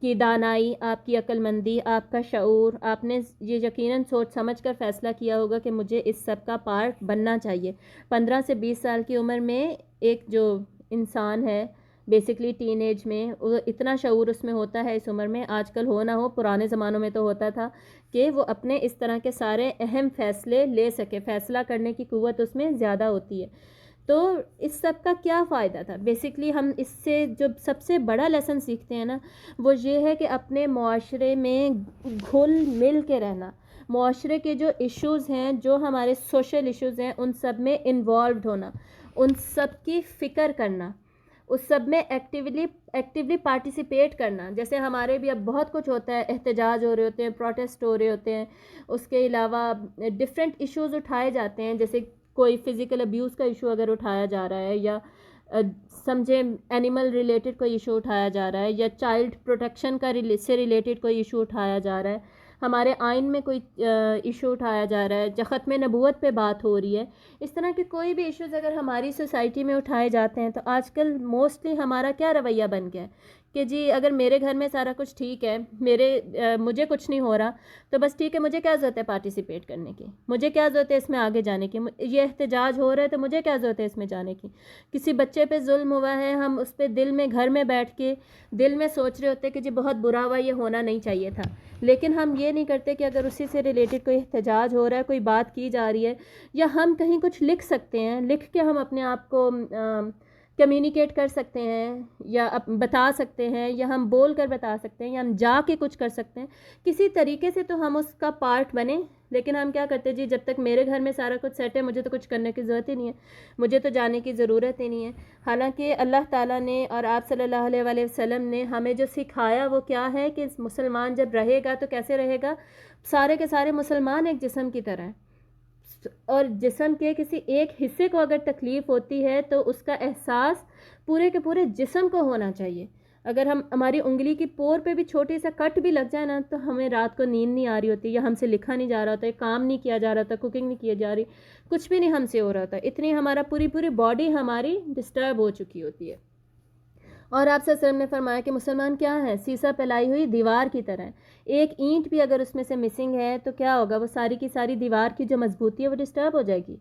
کی دانائی، آپ کی عقل مندی، آپ کا شعور، آپ نے یہ یقیناً سوچ سمجھ کر فیصلہ کیا ہوگا کہ مجھے اس سب کا پارٹ بننا چاہیے. 15 سے 20 سال کی عمر میں ایک جو انسان ہے بیسکلی ٹین ایج میں، اتنا شعور اس میں ہوتا ہے اس عمر میں، آج کل ہو نہ ہو پرانے زمانوں میں تو ہوتا تھا کہ وہ اپنے اس طرح کے سارے اہم فیصلے لے سکے، فیصلہ کرنے کی قوت اس میں زیادہ ہوتی ہے. تو اس سب کا کیا فائدہ تھا؟ بیسکلی ہم اس سے جو سب سے بڑا لیسن سیکھتے ہیں نا وہ یہ ہے کہ اپنے معاشرے میں گھل مل کے رہنا، معاشرے کے جو ایشوز ہیں، جو ہمارے سوشل ایشوز ہیں، ان سب میں انوالوڈ ہونا، ان سب کی فکر کرنا، اس سب میں ایکٹیولی پارٹیسپیٹ کرنا. جیسے ہمارے بھی اب بہت کچھ ہوتا ہے، احتجاج ہو رہے ہوتے ہیں، پروٹیسٹ ہو رہے ہوتے ہیں، اس کے علاوہ ڈفرینٹ ایشوز اٹھائے جاتے ہیں. جیسے کوئی فزیکل ابیوز کا ایشو اگر اٹھایا جا رہا ہے، یا سمجھے اینیمل ریلیٹڈ کوئی ایشو اٹھایا جا رہا ہے، یا چائلڈ پروٹیکشن کا سے ریلیٹڈ کوئی ایشو اٹھایا جا رہا ہے، ہمارے آئین میں کوئی ایشو اٹھایا جا رہا ہے، یا ختم نبوت پہ بات ہو رہی ہے، اس طرح کے کوئی بھی ایشوز اگر ہماری سوسائٹی میں اٹھائے جاتے ہیں تو آج کل موسٹلی ہمارا کیا رویہ بن گیا ہے کہ جی اگر میرے گھر میں سارا کچھ ٹھیک ہے، مجھے کچھ نہیں ہو رہا تو بس ٹھیک ہے، مجھے کیا ضرورت ہے پارٹیسپیٹ کرنے کی، مجھے کیا ضرورت ہے اس میں آگے جانے کی، یہ احتجاج ہو رہا ہے تو مجھے کیا ضرورت ہے اس میں جانے کی. کسی بچے پہ ظلم ہوا ہے، ہم اس پہ دل میں گھر میں بیٹھ کے دل میں سوچ رہے ہوتے کہ جی بہت برا ہوا، یہ ہونا نہیں چاہیے تھا. لیکن ہم یہ نہیں کرتے کہ اگر اسی سے ریلیٹڈ کوئی احتجاج ہو رہا ہے، کوئی بات کی جا رہی ہے، یا ہم کہیں کچھ لکھ سکتے ہیں، لکھ کے ہم اپنے آپ کو کمیونیکیٹ کر سکتے ہیں، یا بتا سکتے ہیں، یا ہم بول کر بتا سکتے ہیں، یا ہم جا کے کچھ کر سکتے ہیں کسی طریقے سے، تو ہم اس کا پارٹ بنیں. لیکن ہم کیا کرتے جی جب تک میرے گھر میں سارا کچھ سیٹ ہے مجھے تو کچھ کرنے کی ضرورت ہی نہیں ہے، مجھے تو جانے کی ضرورت ہی نہیں ہے. حالانکہ اللہ تعالیٰ نے اور آپ صلی اللہ علیہ وآلہ وسلم نے ہمیں جو سکھایا وہ کیا ہے کہ مسلمان جب رہے گا تو کیسے رہے گا؟ سارے کے سارے مسلمان ایک جسم کی طرح ہیں، اور جسم کے کسی ایک حصے کو اگر تکلیف ہوتی ہے تو اس کا احساس پورے کے پورے جسم کو ہونا چاہیے. اگر ہماری انگلی کی پور پہ بھی چھوٹی سا کٹ بھی لگ جائے نا تو ہمیں رات کو نیند نہیں آ رہی ہوتی، یا ہم سے لکھا نہیں جا رہا ہوتا، کام نہیں کیا جا رہا ہوتا، کوکنگ نہیں کی جا رہی، کچھ بھی نہیں ہم سے ہو رہا ہوتا، اتنی ہمارا پوری باڈی ہماری ڈسٹرب ہو چکی ہوتی ہے. اور آپ صلی اللہ علیہ وسلم نے فرمایا کہ مسلمان کیا ہے؟ سیسا پھیلائی ہوئی دیوار کی طرح ہے. ایک اینٹ بھی اگر اس میں سے مسنگ ہے تو کیا ہوگا؟ وہ ساری کی ساری دیوار کی جو مضبوطی ہے وہ ڈسٹرب ہو جائے گی.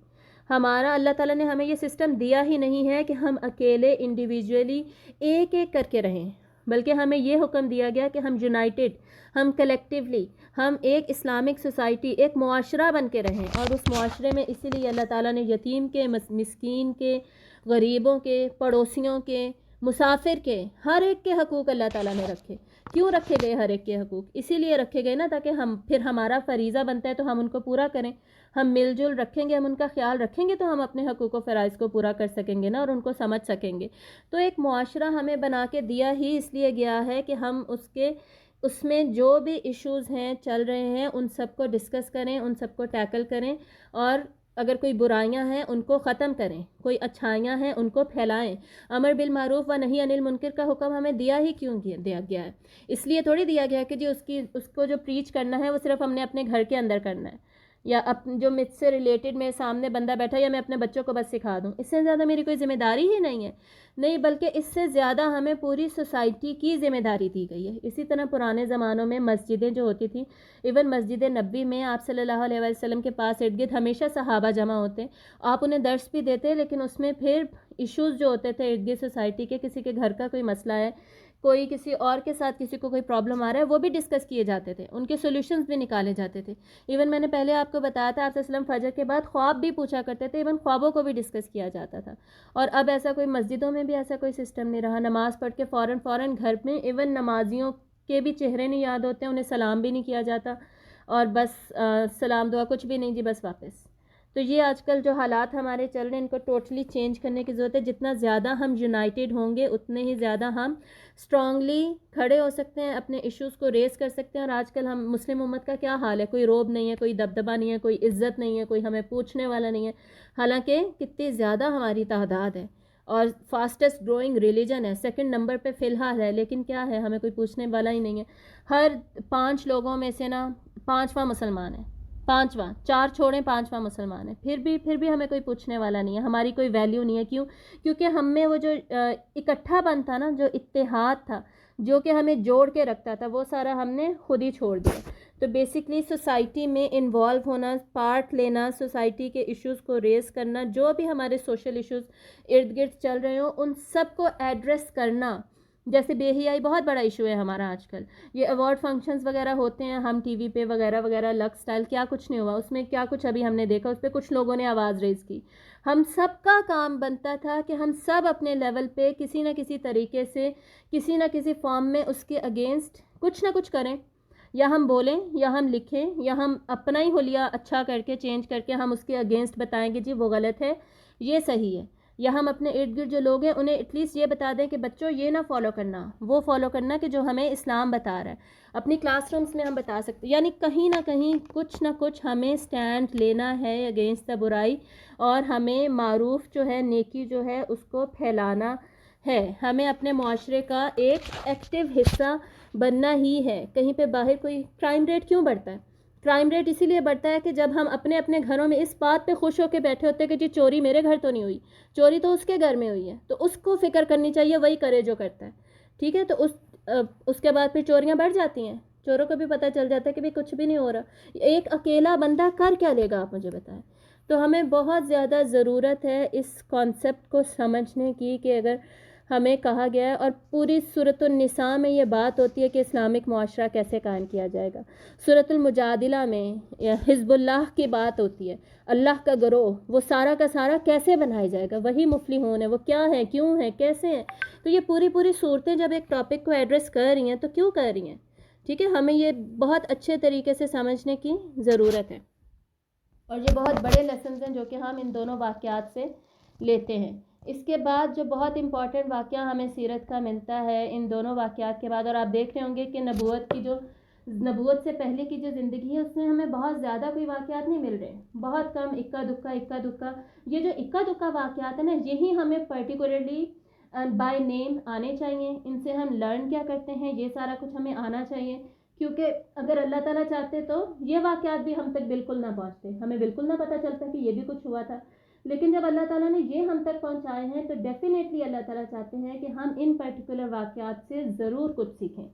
ہمارا اللہ تعالیٰ نے ہمیں یہ سسٹم دیا ہی نہیں ہے کہ ہم اکیلے انڈیویجولی ایک ایک کر کے رہیں، بلکہ ہمیں یہ حکم دیا گیا کہ ہم یونائٹڈ، ہم کلیکٹیولی، ہم ایک اسلامک سوسائٹی، ایک معاشرہ بن کے رہیں. اور اس معاشرے میں اسی لیے اللہ تعالیٰ نے یتیم کے، مسکین کے، غریبوں کے، پڑوسیوں کے، مسافر کے، ہر ایک کے حقوق اللہ تعالیٰ نے رکھے. کیوں رکھے گئے ہر ایک کے حقوق؟ اسی لیے رکھے گئے نا تاکہ ہم پھر ہمارا فریضہ بنتا ہے تو ہم ان کو پورا کریں. ہم مل جل رکھیں گے، ہم ان کا خیال رکھیں گے تو ہم اپنے حقوق و فرائض کو پورا کر سکیں گے نا، اور ان کو سمجھ سکیں گے. تو ایک معاشرہ ہمیں بنا کے دیا ہی اس لیے گیا ہے کہ ہم اس میں جو بھی ایشوز ہیں چل رہے ہیں ان سب کو ڈسکس کریں، ان سب کو ٹیکل کریں، اور اگر کوئی برائیاں ہیں ان کو ختم کریں، کوئی اچھائیاں ہیں ان کو پھیلائیں. امر بالمعروف و نہی عن المنکر کا حکم ہمیں دیا ہی کیوں دیا گیا ہے؟ اس لیے تھوڑی دیا گیا ہے کہ جی اس کو جو پریچ کرنا ہے وہ صرف ہم نے اپنے گھر کے اندر کرنا ہے، یا جو مجھ سے ریلیٹڈ میرے سامنے بندہ بیٹھا یا میں اپنے بچوں کو بس سکھا دوں، اس سے زیادہ میری کوئی ذمہ داری ہی نہیں ہے. نہیں، بلکہ اس سے زیادہ ہمیں پوری سوسائٹی کی ذمہ داری دی گئی ہے. اسی طرح پرانے زمانوں میں مسجدیں جو ہوتی تھیں، ایون مسجد نبی میں آپ صلی اللہ علیہ وسلم کے پاس ارد گرد ہمیشہ صحابہ جمع ہوتے، آپ انہیں درس بھی دیتے، لیکن اس میں پھر ایشوز جو ہوتے تھے ارد گرد سوسائٹی کے، کسی کے گھر کا کوئی مسئلہ ہے، کوئی کسی اور کے ساتھ کسی کو کوئی پرابلم آ رہا ہے، وہ بھی ڈسکس کیے جاتے تھے، ان کے سولوشنز بھی نکالے جاتے تھے. ایون میں نے پہلے آپ کو بتایا تھا آپ صلی اللہ علیہ وسلم فجر کے بعد خواب بھی پوچھا کرتے تھے، ایون خوابوں کو بھی ڈسکس کیا جاتا تھا. اور اب ایسا کوئی مسجدوں میں بھی ایسا کوئی سسٹم نہیں رہا. نماز پڑھ کے فوراً گھر میں ایون نمازیوں کے بھی چہرے نہیں یاد ہوتے، انہیں سلام بھی نہیں کیا جاتا، اور بس سلام دعا کچھ بھی نہیں جی، بس واپس. تو یہ آج کل جو حالات ہمارے چل رہے ہیں ان کو ٹوٹلی چینج کرنے کی ضرورت ہے. جتنا زیادہ ہم یونائٹڈ ہوں گے اتنے ہی زیادہ ہم اسٹرانگلی کھڑے ہو سکتے ہیں، اپنے ایشوز کو ریز کر سکتے ہیں. اور آج کل ہم مسلم امت کا کیا حال ہے؟ کوئی روب نہیں ہے، کوئی دبدبہ نہیں ہے، کوئی عزت نہیں ہے، کوئی ہمیں پوچھنے والا نہیں ہے، حالانکہ کتنی زیادہ ہماری تعداد ہے. اور فاسٹسٹ گروئنگ ریلیجن ہے، سیکنڈ نمبر پہ فی الحال ہے، لیکن کیا ہے ہمیں کوئی پوچھنے والا ہی نہیں ہے. ہر 5 لوگوں میں سے نا 5واں مسلمان ہے، 5واں، 4 چھوڑیں 5واں مسلمان ہے. پھر بھی ہمیں کوئی پوچھنے والا نہیں ہے، ہماری کوئی ویلیو نہیں ہے. کیوں؟ کیونکہ ہم میں وہ جو اکٹھا پن تھا نا، جو اتحاد تھا، جو کہ ہمیں جوڑ کے رکھتا تھا، وہ سارا ہم نے خود ہی چھوڑ دیا. تو بیسکلی سوسائٹی میں انوالو ہونا، پارٹ لینا، سوسائٹی کے ایشوز کو ریز کرنا، جو بھی ہمارے سوشل ایشوز ارد گرد چل رہے ہوں ان سب کو ایڈریس کرنا. جیسے بے حیائی بہت بڑا ایشو ہے ہمارا آج کل. یہ ایوارڈ فنکشنز وغیرہ ہوتے ہیں ہم ٹی وی پہ وغیرہ وغیرہ، لک سٹائل، کیا کچھ نہیں ہوا اس میں، کیا کچھ ابھی ہم نے دیکھا، اس پہ کچھ لوگوں نے آواز ریز کی. ہم سب کا کام بنتا تھا کہ ہم سب اپنے لیول پہ کسی نہ کسی طریقے سے، کسی نہ کسی فارم میں اس کے اگینسٹ کچھ نہ کچھ کریں، یا ہم بولیں یا ہم لکھیں یا ہم اپنا ہی حلیہ اچھا کر کے چینج کر کے ہم اس کے اگینسٹ بتائیں کہ جی وہ غلط ہے یہ صحیح ہے. یا ہم اپنے ارد گرد جو لوگ ہیں انہیں ایٹ لیسٹ یہ بتا دیں کہ بچوں یہ نہ فالو کرنا، وہ فالو کرنا کہ جو ہمیں اسلام بتا رہا ہے. اپنی کلاس رومس میں ہم بتا سکتے، یعنی کہیں نہ کہیں کچھ نہ کچھ ہمیں سٹینڈ لینا ہے اگینسٹ دا برائی، اور ہمیں معروف جو ہے، نیکی جو ہے، اس کو پھیلانا ہے. ہمیں اپنے معاشرے کا ایک ایکٹیو حصہ بننا ہی ہے. کہیں پہ باہر کوئی کرائم ریٹ کیوں بڑھتا ہے؟ کرائم ریٹ اسی لیے بڑھتا ہے کہ جب ہم اپنے اپنے گھروں میں اس بات پہ خوش ہو کے بیٹھے ہوتے ہیں کہ جی چوری میرے گھر تو نہیں ہوئی، چوری تو اس کے گھر میں ہوئی ہے، تو اس کو فکر کرنی چاہیے، وہی کرے جو کرتا ہے. ٹھیک ہے، تو اس کے بعد پھر چوریاں بڑھ جاتی ہیں. چوروں کو بھی پتہ چل جاتا ہے کہ بھی کچھ بھی نہیں ہو رہا. ایک اکیلا بندہ کر کیا لے گا، آپ مجھے بتائیں. تو ہمیں بہت زیادہ ضرورت ہے اس کانسیپٹ کو سمجھنے کی کہ اگر ہمیں کہا گیا ہے، اور پوری سورۃ النساء میں یہ بات ہوتی ہے کہ اسلامک معاشرہ کیسے قائم کیا جائے گا. سورۃ المجادلہ میں حزب اللہ کی بات ہوتی ہے، اللہ کا گروہ، وہ سارا کا سارا کیسے بنایا جائے گا، وہی مفلحون ہے، وہ کیا ہے، کیوں ہے، کیسے ہیں. تو یہ پوری صورتیں جب ایک ٹاپک کو ایڈریس کر رہی ہیں تو کیوں کر رہی ہیں؟ ٹھیک ہے، ہمیں یہ بہت اچھے طریقے سے سمجھنے کی ضرورت ہے. اور یہ بہت بڑے لیسنز ہیں جو کہ ہم ان دونوں واقعات سے لیتے ہیں. اس کے بعد جو بہت امپورٹنٹ واقعہ ہمیں سیرت کا ملتا ہے ان دونوں واقعات کے بعد، اور آپ دیکھ رہے ہوں گے کہ نبوت سے پہلے کی جو زندگی ہے اس میں ہمیں بہت زیادہ کوئی واقعات نہیں مل رہے، بہت کم، اکا دکا. یہ جو اکا دکا واقعات ہیں نا، یہی ہمیں پرٹیکولرلی بائی نیم آنے چاہیے. ان سے ہم لرن کیا کرتے ہیں، یہ سارا کچھ ہمیں آنا چاہیے. کیونکہ اگر اللہ تعالیٰ چاہتے تو یہ واقعات بھی ہم تک بالکل نہ پہنچتے، ہمیں بالکل نہ پتہ چلتا کہ یہ بھی کچھ ہوا تھا. لیکن جب اللہ تعالیٰ نے یہ ہم تک پہنچائے ہیں تو ڈیفینیٹلی اللہ تعالیٰ چاہتے ہیں کہ ہم ان پرٹیکولر واقعات سے ضرور کچھ سیکھیں.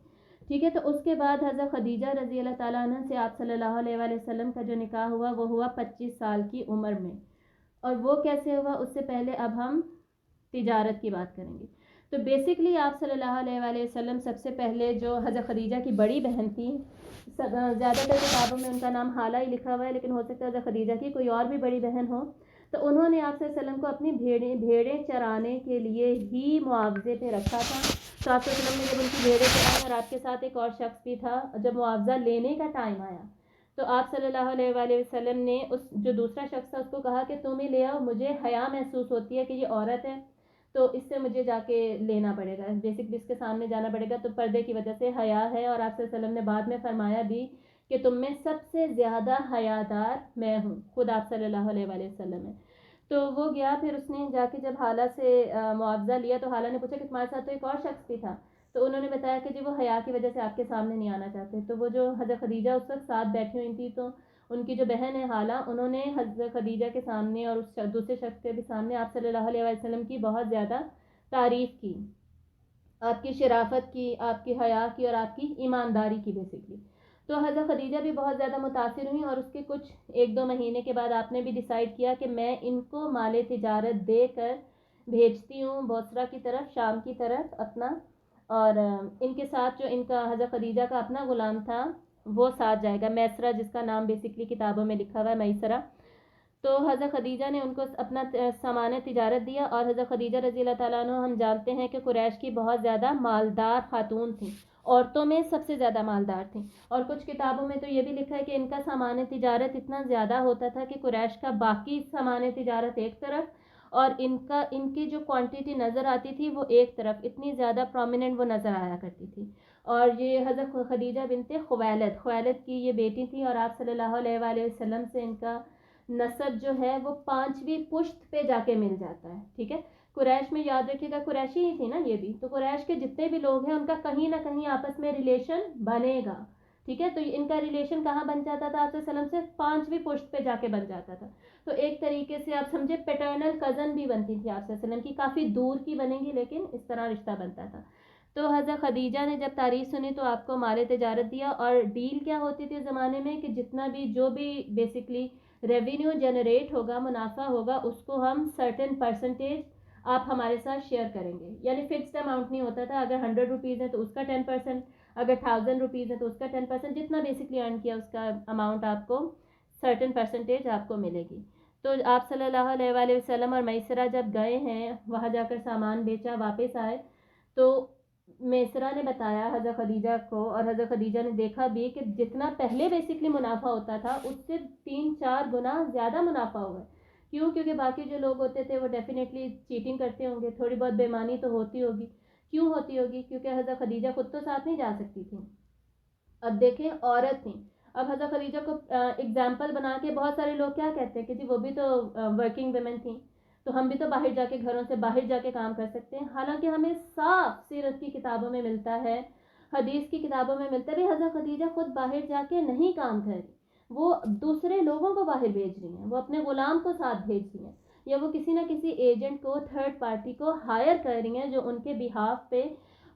ٹھیک ہے، تو اس کے بعد حضرت خدیجہ رضی اللہ تعالیٰ عنہ سے آپ صلی اللہ علیہ وآلہ وسلم کا جو نکاح ہوا وہ ہوا 25 سال کی عمر میں. اور وہ کیسے ہوا، اس سے پہلے اب ہم تجارت کی بات کریں گے. تو بیسکلی آپ صلی اللہ علیہ وآلہ وسلم سب سے پہلے جو حضرت خدیجہ کی بڑی بہن تھی، زیادہ تر کتابوں میں ان کا نام حالہ ہی لکھا ہوا ہے، لیکن ہو سکتا ہے حضرت خدیجہ کی کوئی اور بھی بڑی بہن ہو. تو انہوں نے آپ صلی اللہ علیہ وسلم کو اپنی بھیڑیں چرانے کے لیے ہی معاوضے پہ رکھا تھا. تو آپ صلی اللہ علیہ وسلم نے جب ان کی بھیڑیں چرائیں، اور آپ کے ساتھ ایک اور شخص بھی تھا، جب معاوضہ لینے کا ٹائم آیا تو آپ صلی اللہ علیہ وآلہ وسلم نے اس جو دوسرا شخص تھا اس کو کہا کہ تم ہی لے آؤ، مجھے حیا محسوس ہوتی ہے کہ یہ عورت ہے تو اس سے مجھے جا کے لینا پڑے گا، بیسکلی اس کے سامنے جانا پڑے گا. تو پردے کی وجہ سے حیا ہے، اور آپ صلی اللہ علیہ وسلم نے بعد میں فرمایا بھی کہ تم میں سب سے زیادہ حیادار میں ہوں، خود آپ صلی اللہ علیہ وآلہ وسلم ہے. تو وہ گیا، پھر اس نے جا کے جب حالہ سے معاوضہ لیا تو حالہ نے پوچھا کہ تمہارے ساتھ تو ایک اور شخص بھی تھا. تو انہوں نے بتایا کہ جی وہ حیا کی وجہ سے آپ کے سامنے نہیں آنا چاہتے. تو وہ جو حضرت خدیجہ اس وقت ساتھ بیٹھی ہوئی تھی، تو ان کی جو بہن ہے حالہ، انہوں نے حضرت خدیجہ کے سامنے اور اس دوسرے شخص کے بھی سامنے آپ صلی اللہ علیہ وسلم کی بہت زیادہ تعریف کی، آپ کی شرافت کی، آپ کی حیا کی، اور آپ کی ایمانداری کی بیسکلی. تو حضرت خدیجہ بھی بہت زیادہ متاثر ہوئیں، اور اس کے کچھ 1-2 مہینے کے بعد آپ نے بھی ڈیسائیڈ کیا کہ میں ان کو مال تجارت دے کر بھیجتی ہوں بوسرا کی طرف، شام کی طرف اپنا، اور ان کے ساتھ جو ان کا حضرت خدیجہ کا اپنا غلام تھا وہ ساتھ جائے گا، میسرہ، جس کا نام بیسکلی کتابوں میں لکھا ہوا ہے میسرہ. تو حضرت خدیجہ نے ان کو اپنا سامان تجارت دیا. اور حضرت خدیجہ رضی اللہ تعالیٰ عنہ ہم جانتے ہیں کہ قریش کی بہت زیادہ مالدار خاتون تھیں، عورتوں میں سب سے زیادہ مالدار تھیں. اور کچھ کتابوں میں تو یہ بھی لکھا ہے کہ ان کا سامان تجارت اتنا زیادہ ہوتا تھا کہ قریش کا باقی سامان تجارت ایک طرف اور ان کی جو کوانٹیٹی نظر آتی تھی وہ ایک طرف، اتنی زیادہ پرومیننٹ وہ نظر آیا کرتی تھی. اور یہ حضرت خدیجہ بنت خویلد کی یہ بیٹی تھی، اور آپ صلی اللہ علیہ وآلہ وسلم سے ان کا نسب جو ہے وہ 5ویں پشت پہ جا کے مل جاتا ہے. ٹھیک ہے، قریش میں یاد رکھیے گا قریشی ہی تھی نا یہ بھی, تو قریش کے جتنے بھی لوگ ہیں ان کا کہیں نہ کہیں آپس میں ریلیشن بنے گا, ٹھیک ہے. تو ان کا ریلیشن کہاں بن جاتا تھا, آپ صلی اللہ علیہ وسلم سے 5ویں پشت پہ جا کے بن جاتا تھا. تو ایک طریقے سے آپ سمجھے پیٹرنل کزن بھی بنتی تھی آپ صلی اللہ علیہ وسلم کی, کافی دور کی بنے گی لیکن اس طرح رشتہ بنتا تھا. تو حضرت خدیجہ نے جب تعریف سنی تو آپ کو مال تجارت دیا, اور ڈیل کیا ہوتی تھی اس زمانے میں کہ جتنا بھی جو بھی بیسکلی ریونیو جنریٹ ہوگا, منافع ہوگا, اس کو ہم سرٹن پرسنٹیج آپ ہمارے ساتھ شیئر کریں گے. یعنی فکسڈ اماؤنٹ نہیں ہوتا تھا, اگر 100 روپیز ہے تو اس کا 10%, اگر 1000 روپیز ہے تو اس کا 10%, جتنا بیسکلی ارن کیا اس کا اماؤنٹ آپ کو سرٹن پرسنٹیج آپ کو ملے گی. تو آپ صلی اللہ علیہ وآلہ وسلم اور میسرہ جب گئے ہیں وہاں جا کر سامان بیچا, واپس آئے تو میسرہ نے بتایا حضرت خدیجہ کو, اور حضرت خدیجہ نے دیکھا بھی کہ جتنا پہلے بیسکلی منافع ہوتا تھا اس سے 3-4 گنا زیادہ منافع ہوا. کیوں؟ کیونکہ باقی جو لوگ ہوتے تھے وہ ڈیفینیٹلی چیٹنگ کرتے ہوں گے, تھوڑی بہت بےمانی تو ہوتی ہوگی. کیوں ہوتی ہوگی؟ کیونکہ حضرت خدیجہ خود تو ساتھ نہیں جا سکتی تھی. اب دیکھیں عورت تھیں, اب حضرت خدیجہ کو اگزامپل بنا کے بہت سارے لوگ کیا کہتے ہیں کہ جی وہ بھی تو ورکنگ ویمن تھیں, تو ہم بھی تو باہر جا کے گھروں سے باہر جا کے کام کر سکتے ہیں. حالانکہ ہمیں صاف سیرت کی کتابوں میں ملتا ہے, حدیث کی کتابوں میں ملتا ہے بھی حضرت خدیجہ خود باہر جا کے نہیں کام کر رہی, وہ دوسرے لوگوں کو باہر بھیج رہی ہیں, وہ اپنے غلام کو ساتھ بھیج رہی ہیں, یا وہ کسی نہ کسی ایجنٹ کو, تھرڈ پارٹی کو ہائر کر رہی ہیں جو ان کے بہاف پہ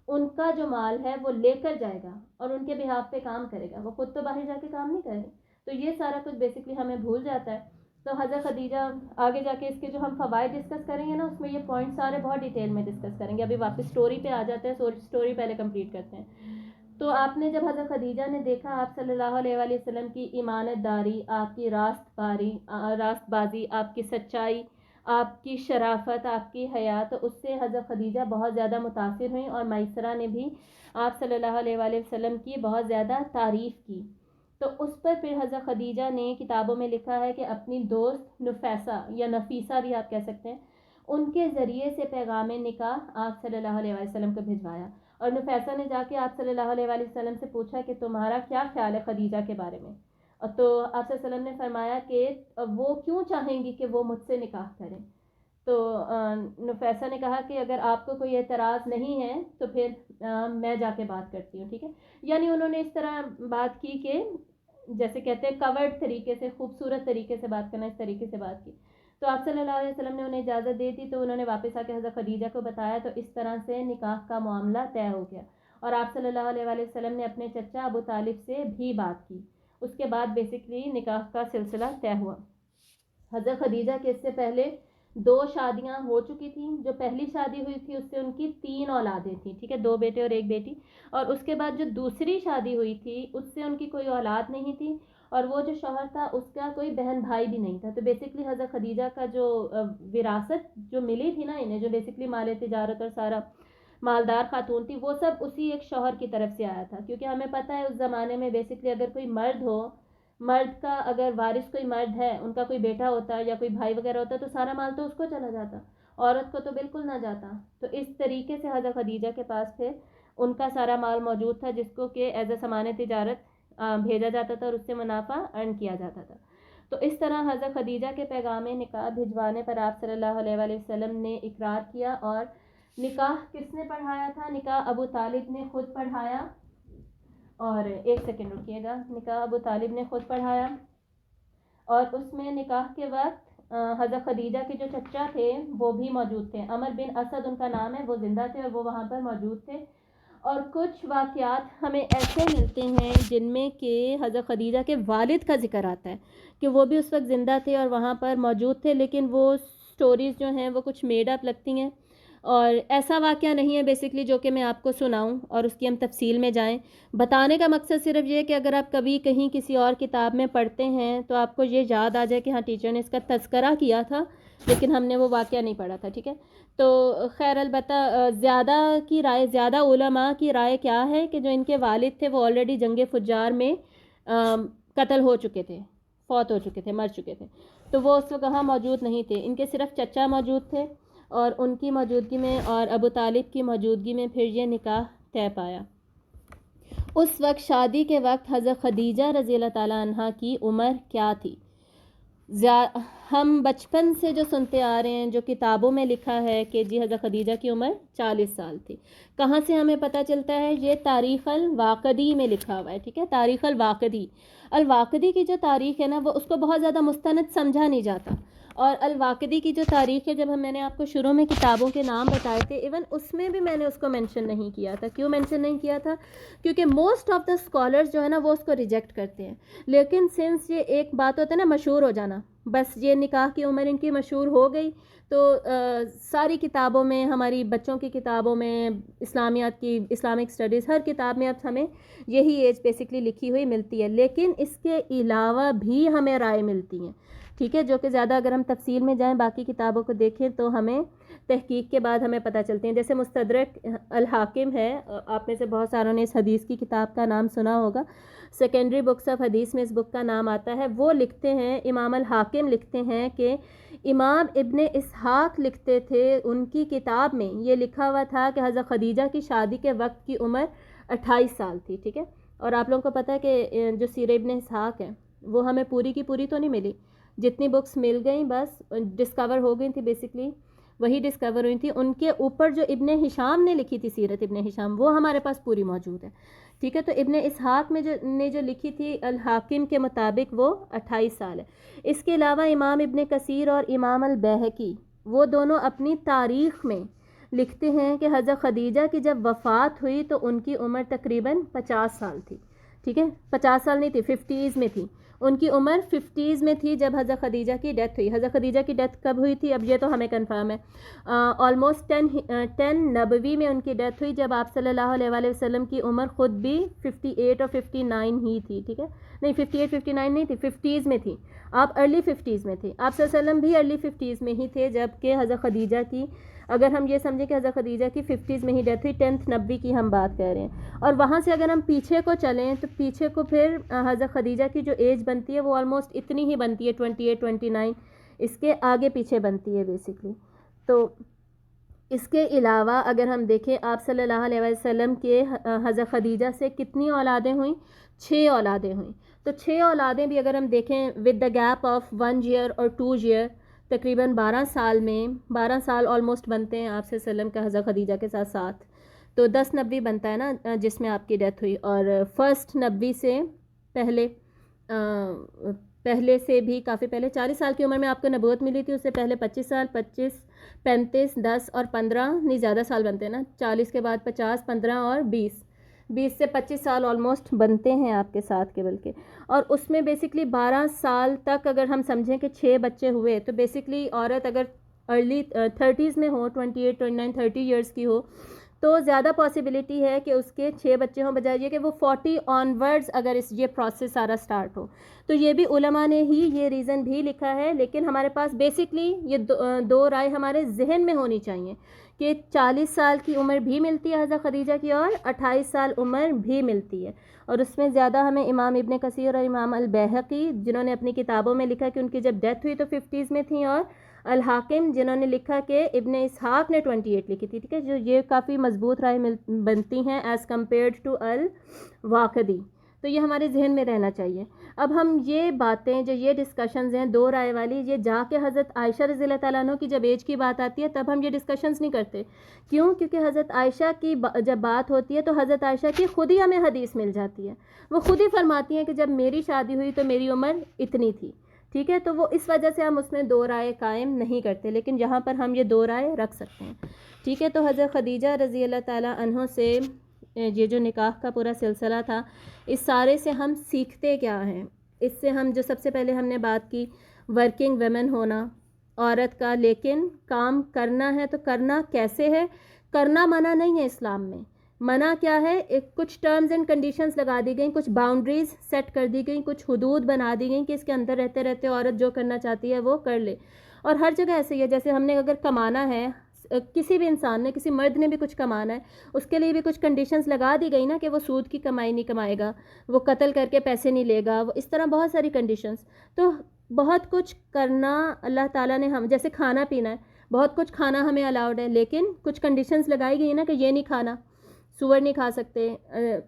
ان کا جو مال ہے وہ لے کر جائے گا اور ان کے بہاف پہ کام کرے گا. وہ خود تو باہر جا کے کام نہیں کرے. تو یہ سارا کچھ بیسکلی ہمیں بھول جاتا ہے. تو حضرت خدیجہ آگے جا کے اس کے جو ہم فوائد ڈسکس کریں گے نا, اس میں یہ پوائنٹ سارے بہت ڈیٹیل میں ڈسکس کریں گے. ابھی واپس سٹوری پہ آ جاتے ہیں, سٹوری پہلے کمپلیٹ کرتے ہیں. تو آپ نے جب حضرت خدیجہ نے دیکھا آپ صلی اللہ علیہ وآلہ وسلم کی ایمانت داری, آپ کی راست بازی, آپ کی سچائی, آپ کی شرافت, آپ کی حیا, تو اس سے حضرت خدیجہ بہت زیادہ متاثر ہوئیں, اور میسرہ نے بھی آپ صلی اللہ علیہ وآلہ وسلم کی بہت زیادہ تعریف کی. تو اس پر پھر حضرت خدیجہ نے کتابوں میں لکھا ہے کہ اپنی دوست نفیسہ یا نفیسہ بھی آپ کہہ سکتے ہیں, ان کے ذریعے سے پیغام نکاح آپ صلی اللہ علیہ وآلہ وسلم کو بھجوایا. اور نفیسہ نے جا کے آپ صلی اللہ علیہ وآلہ وسلم سے پوچھا کہ تمہارا کیا خیال ہے خدیجہ کے بارے میں. تو آپ صلی اللہ علیہ وسلم نے فرمایا کہ وہ کیوں چاہیں گی کہ وہ مجھ سے نکاح کریں. تو نفیسہ نے کہا کہ اگر آپ کو کوئی اعتراض نہیں ہے تو پھر میں جا کے بات کرتی ہوں, ٹھیک ہے. یعنی انہوں نے اس طرح بات کی کہ جیسے کہتے ہیں کورڈ طریقے سے, خوبصورت طریقے سے بات کرنا, اس طریقے سے بات کی. تو آپ صلی اللہ علیہ وسلم نے انہیں اجازت دے دی. تو انہوں نے واپس آ کے حضرت خدیجہ کو بتایا, تو اس طرح سے نکاح کا معاملہ طے ہو گیا. اور آپ صلی اللہ علیہ وآلہ وسلم نے اپنے چچا ابو طالب سے بھی بات کی. اس کے بعد بیسکلی نکاح کا سلسلہ طے ہوا. حضرت خدیجہ کے اس سے پہلے 2 شادیاں ہو چکی تھیں. جو پہلی شادی ہوئی تھی اس سے ان کی 3 اولادیں تھیں, ٹھیک ہے, 2 بیٹے اور 1 بیٹی. اور اس کے بعد جو دوسری شادی ہوئی تھی اس سے ان کی کوئی اولاد نہیں تھی, اور وہ جو شوہر تھا اس کا کوئی بہن بھائی بھی نہیں تھا. تو بیسکلی حضرت خدیجہ کا جو وراثت جو ملی تھی نا انہیں, جو بیسکلی مال تجارت اور سارا مالدار خاتون تھی, وہ سب اسی ایک شوہر کی طرف سے آیا تھا. کیونکہ ہمیں پتہ ہے اس زمانے میں بیسکلی اگر کوئی مرد ہو, مرد کا اگر وارث کوئی مرد ہے, ان کا کوئی بیٹا ہوتا یا کوئی بھائی وغیرہ ہوتا تو سارا مال تو اس کو چلا جاتا, عورت کو تو بالکل نہ جاتا. تو اس طریقے سے حضرت خدیجہ کے پاس پھر ان کا سارا مال موجود تھا جس کو کہ ایز اے سامان تجارت بھیجا جاتا تھا اور اس سے منافع ارن کیا جاتا تھا. تو اس طرح حضرت خدیجہ کے پیغام نکاح بھجوانے پر آپ صلی اللہ علیہ وآلہ وسلم نے اقرار کیا. اور نکاح کس نے پڑھایا تھا؟ نکاح ابو طالب نے خود پڑھایا. اور 1 سیکنڈ رکیے گا, نکاح ابو طالب نے خود پڑھایا. اور اس میں نکاح کے وقت حضرت خدیجہ کے جو چچا تھے وہ بھی موجود تھے, عمر بن اسد ان کا نام ہے, وہ زندہ تھے اور وہ وہاں پر موجود تھے. اور کچھ واقعات ہمیں ایسے ملتے ہیں جن میں کہ حضرت خدیجہ کے والد کا ذکر آتا ہے کہ وہ بھی اس وقت زندہ تھے اور وہاں پر موجود تھے, لیکن وہ سٹوریز جو ہیں وہ کچھ میڈ اپ لگتی ہیں اور ایسا واقعہ نہیں ہے بیسکلی جو کہ میں آپ کو سناؤں اور اس کی ہم تفصیل میں جائیں. بتانے کا مقصد صرف یہ کہ اگر آپ کبھی کہیں کسی اور کتاب میں پڑھتے ہیں تو آپ کو یہ یاد آ جائے کہ ہاں ٹیچر نے اس کا تذکرہ کیا تھا لیکن ہم نے وہ واقعہ نہیں پڑھا تھا, ٹھیک ہے. تو خیر البتہ زیادہ علماء کی رائے کیا ہے کہ جو ان کے والد تھے وہ آلریڈی جنگ فجار میں قتل ہو چکے تھے, فوت ہو چکے تھے, مر چکے تھے. تو وہ اس وقت وہاں موجود نہیں تھے, ان کے صرف چچا موجود تھے اور ان کی موجودگی میں اور ابو طالب کی موجودگی میں پھر یہ نکاح طے پایا. اس وقت شادی کے وقت حضرت خدیجہ رضی اللہ تعالیٰ عنہ کی عمر کیا تھی؟ ہم بچپن سے جو سنتے آ رہے ہیں، جو کتابوں میں لکھا ہے کہ جی حضرت خدیجہ کی عمر 40 سال تھی، کہاں سے ہمیں پتہ چلتا ہے؟ یہ تاریخ الواقدی میں لکھا ہوا ہے، ٹھیک ہے، تاریخ الواقدی. الواقدی کی جو تاریخ ہے نا، وہ اس کو بہت زیادہ مستند سمجھا نہیں جاتا. اور الواقدی کی جو تاریخ ہے، جب میں نے آپ کو شروع میں کتابوں کے نام بتائے تھے، ایون اس میں بھی میں نے اس کو مینشن نہیں کیا تھا. کیوں مینشن نہیں کیا تھا؟ کیونکہ موسٹ آف دا اسکالرز جو ہے نا، وہ اس کو ریجیکٹ کرتے ہیں. لیکن سنس یہ ایک بات ہوتا ہے نا، مشہور ہو جانا، بس یہ نکاح کی عمر ان کی مشہور ہو گئی تو ساری کتابوں میں، ہماری بچوں کی کتابوں میں، اسلامیات کی، اسلامک اسٹڈیز، ہر کتاب میں اب ہمیں یہی ایج بیسکلی لکھی ہوئی ملتی ہے. لیکن اس کے علاوہ بھی ہمیں رائے ملتی ہیں، ٹھیک ہے، جو کہ زیادہ اگر ہم تفصیل میں جائیں، باقی کتابوں کو دیکھیں تو ہمیں تحقیق کے بعد ہمیں پتہ چلتی ہیں. جیسے مستدرک الحاکم ہے، آپ میں سے بہت ساروں نے اس حدیث کی کتاب کا نام سنا ہوگا، سیکنڈری بکس آف حدیث میں اس بک کا نام آتا ہے. وہ لکھتے ہیں، امام الحاکم لکھتے ہیں کہ امام ابن اسحاق لکھتے تھے، ان کی کتاب میں یہ لکھا ہوا تھا کہ حضرت خدیجہ کی شادی کے وقت کی عمر 28 سال تھی، ٹھیک ہے. اور آپ لوگوں کو پتہ ہے کہ جو سیرہ ابن اسحاق ہے وہ ہمیں پوری کی پوری تو نہیں ملی، جتنی بکس مل گئیں بس ڈسکور ہو گئی تھی، بیسکلی وہی ڈسکور ہوئی تھی. ان کے اوپر جو ابن ہشام نے لکھی تھی، سیرت ابن ہشام، وہ ہمارے پاس پوری موجود ہے، ٹھیک ہے. تو ابن اسحاق میں جو لکھی تھی الحاکم کے مطابق وہ 28 سال ہے. اس کے علاوہ امام ابن کثیر اور امام البیہقی، وہ دونوں اپنی تاریخ میں لکھتے ہیں کہ حضرت خدیجہ کی جب وفات ہوئی تو ان کی عمر تقریباً 50 سال تھی، ٹھیک ہے. 50 سال نہیں تھی، 50s میں تھی. ان کی عمر 50s میں تھی جب حضرت خدیجہ کی ڈیتھ ہوئی. حضرت خدیجہ کی ڈیتھ کب ہوئی تھی اب یہ تو ہمیں کنفرم ہے، آلموسٹ 10 نبوی میں ان کی ڈیتھ ہوئی، جب آپ صلی اللہ علیہ وآلہ وسلم کی عمر خود بھی 58 اور 59 ہی تھی، ٹھیک ہے. نہیں 58 59 نہیں تھی، 50s میں تھی. آپ ارلی 50s میں تھے، آپ صلی اللہ علیہ وسلم بھی ارلی 50s میں ہی تھے، جب کہ حضرت خدیجہ کی، اگر ہم یہ سمجھیں کہ حضرت خدیجہ کی 50s میں ہی ڈیتھ ہوئی، 10th نبوی کی ہم بات کر رہے ہیں. اور وہاں سے اگر ہم پیچھے کو چلیں تو پیچھے کو پھر حضرت خدیجہ کی جو ایج بنتی ہے وہ آلموسٹ اتنی ہی بنتی ہے، 28 29 اس کے آگے پیچھے بنتی ہے بیسکلی. تو اس کے علاوہ اگر ہم دیکھیں آپ صلی اللہ علیہ وسلم کے حضرت خدیجہ سے کتنی اولادیں ہوئیں؟ 6 اولادیں ہوئیں. تو 6 اولادیں بھی اگر ہم دیکھیں with the gap of 1 year اور 2 ایئر، تقریباً 12 سال میں، 12 سال آلموسٹ بنتے ہیں آپ صلی اللہ علیہ وسلم کا حضرت خدیجہ کے ساتھ، تو 10 نبوی بنتا ہے نا جس میں آپ کی ڈیتھ ہوئی. اور فرسٹ نبوی سے پہلے سے بھی کافی پہلے 40 سال کی عمر میں آپ کو نبوت ملی تھی، اس سے پہلے 25 سال، 25 35 10 اور 15 نہیں زیادہ سال بنتے ہیں نا، 40 کے بعد 50 15 اور 20 سے 25 سال آلموسٹ بنتے ہیں آپ کے ساتھ کے بلکہ. اور اس میں بیسکلی 12 سال تک اگر ہم سمجھیں کہ 6 بچے ہوئے تو بیسکلی عورت اگر ارلی 30s میں ہو، 28 29 30 ایئرس کی ہو، تو زیادہ پاسبلٹی ہے کہ اس کے 6 بچے ہوں، بجائے یہ کہ وہ 40 آن ورڈز اگر یہ پروسیس سارا سٹارٹ ہو. تو یہ بھی علماء نے ہی یہ ریزن بھی لکھا ہے. لیکن ہمارے پاس بیسکلی یہ دو رائے ہمارے ذہن میں ہونی چاہیے کہ 40 سال کی عمر بھی ملتی ہے حضرت خدیجہ کی اور 28 سال عمر بھی ملتی ہے. اور اس میں زیادہ ہمیں امام ابن کثیر اور امام البیہقی جنہوں نے اپنی کتابوں میں لکھا کہ ان کی جب ڈیتھ ہوئی تو 50s میں تھیں، اور الحاکم جنہوں نے لکھا کہ ابن اسحاق نے 28 لکھی تھی، ٹھیک ہے. جو یہ کافی مضبوط رائے بنتی ہیں ایز کمپیئرڈ ٹو الواقدی. تو یہ ہمارے ذہن میں رہنا چاہیے. اب ہم یہ باتیں، جو یہ ڈسکشنز ہیں دو رائے والی، یہ جا کے حضرت عائشہ رضی اللہ تعالیٰ عنہ کی جب ایج کی بات آتی ہے تب ہم یہ ڈسکشنز نہیں کرتے. کیوں؟ کیونکہ حضرت عائشہ کی جب بات ہوتی ہے تو حضرت عائشہ کی خود ہی ہمیں حدیث مل جاتی ہے. وہ خود ہی فرماتی ہیں کہ جب میری شادی ہوئی تو میری عمر اتنی تھی، ٹھیک ہے. تو وہ اس وجہ سے ہم اس میں دو رائے قائم نہیں کرتے، لیکن یہاں پر ہم یہ دو رائے رکھ سکتے ہیں، ٹھیک ہے. تو حضرت خدیجہ رضی اللہ تعالیٰ عنہ سے یہ جو نکاح کا پورا سلسلہ تھا، اس سارے سے ہم سیکھتے کیا ہیں؟ اس سے ہم جو سب سے پہلے ہم نے بات کی ورکنگ ویمن ہونا عورت کا، لیکن کام کرنا ہے تو کرنا کیسے ہے؟ کرنا منع نہیں ہے اسلام میں. منع کیا ہے؟ کچھ ٹرمز اینڈ کنڈیشنز لگا دی گئیں، کچھ باؤنڈریز سیٹ کر دی گئیں، کچھ حدود بنا دی گئیں کہ اس کے اندر رہتے رہتے عورت جو کرنا چاہتی ہے وہ کر لے. اور ہر جگہ ایسے ہی ہے، جیسے ہم نے اگر کمانا ہے، کسی بھی انسان نے، کسی مرد نے بھی کچھ کمانا ہے، اس کے لیے بھی کچھ کنڈیشنز لگا دی گئی نا کہ وہ سود کی کمائی نہیں کمائے گا، وہ قتل کر کے پیسے نہیں لے گا، وہ اس طرح بہت ساری کنڈیشنز. تو بہت کچھ کرنا اللہ تعالیٰ نے، ہم جیسے کھانا پینا ہے، بہت کچھ کھانا ہمیں الاؤڈ ہے، لیکن کچھ کنڈیشنز لگائی گئی نا کہ یہ نہیں کھانا. سور نہیں کھا سکتے،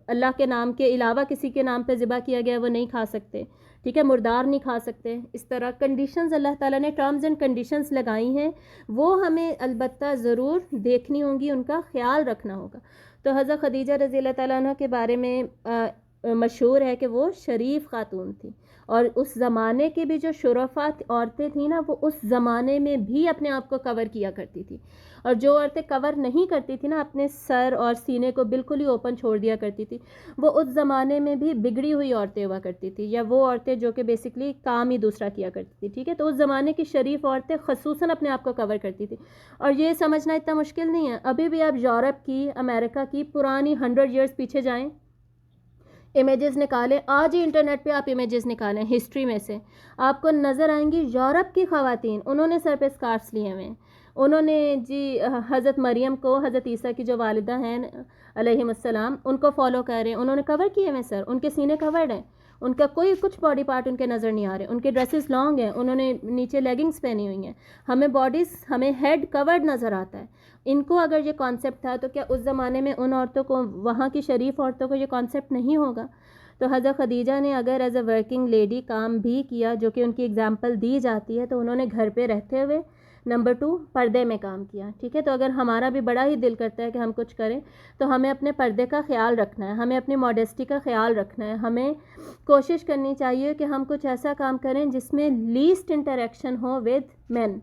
اللہ کے نام کے علاوہ کسی کے نام پہ ذبح کیا گیا وہ نہیں کھا سکتے، ٹھیک ہے، مردار نہیں کھا سکتے. اس طرح کنڈیشنز اللہ تعالیٰ نے ٹرمز اینڈ کنڈیشنز لگائی ہیں، وہ ہمیں البتہ ضرور دیکھنی ہوں گی، ان کا خیال رکھنا ہوگا. تو حضرت خدیجہ رضی اللہ تعالیٰ عنہ کے بارے میں مشہور ہے کہ وہ شریف خاتون تھی، اور اس زمانے کے بھی جو شرفا عورتیں تھیں نا، وہ اس زمانے میں بھی اپنے آپ کو کور کیا کرتی تھی، اور جو عورتیں کور نہیں کرتی تھی نا، اپنے سر اور سینے کو بالکل ہی اوپن چھوڑ دیا کرتی تھی، وہ اس زمانے میں بھی بگڑی ہوئی عورتیں ہوا کرتی تھی، یا وہ عورتیں جو کہ بیسکلی کام ہی دوسرا کیا کرتی تھی، ٹھیک ہے. تو اس زمانے کی شریف عورتیں خصوصاً اپنے آپ کو کور کرتی تھی، اور یہ سمجھنا اتنا مشکل نہیں ہے. ابھی بھی آپ یورپ کی، امریکہ کی پرانی 100 ایئرز پیچھے جائیں، امیجز نکالیں، آج ہی انٹرنیٹ پہ آپ امیجز نکالیں ہسٹری میں سے، آپ کو نظر آئیں گی یورپ کی خواتین، انہوں نے سر پہ اسکارفس لیے ہوئے ہیں، انہوں نے جی حضرت مریم کو، حضرت عیسیٰ کی جو والدہ ہیں علیہم السلام، ان کو فالو کر رہے ہیں، انہوں نے کور کیے ہوئے سر، ان کے سینے کورڈ ہیں، ان کا کوئی کچھ باڈی پارٹ ان کے نظر نہیں آ رہے، ان کے ڈریسز لانگ ہیں، انہوں نے نیچے لیگنگز پہنی ہوئی ہیں، ہمیں باڈیز، ہمیں ہیڈ کورڈ نظر آتا ہے. ان کو اگر یہ کانسیپٹ تھا تو کیا اس زمانے میں ان عورتوں کو، وہاں کی شریف عورتوں کو یہ کانسیپٹ نہیں ہوگا؟ تو حضرت خدیجہ نے اگر ایز اے ورکنگ لیڈی کام بھی کیا، جو کہ ان کی اگزامپل دی جاتی ہے، تو انہوں نے گھر پہ رہتے ہوئے نمبر 2 پردے میں کام کیا، ٹھیک ہے. تو اگر ہمارا بھی بڑا ہی دل کرتا ہے کہ ہم کچھ کریں، تو ہمیں اپنے پردے کا خیال رکھنا ہے، ہمیں اپنی ماڈیسٹی کا خیال رکھنا ہے، ہمیں کوشش کرنی چاہیے کہ ہم کچھ ایسا کام کریں جس میں لیسٹ انٹریکشن ہو ود مین،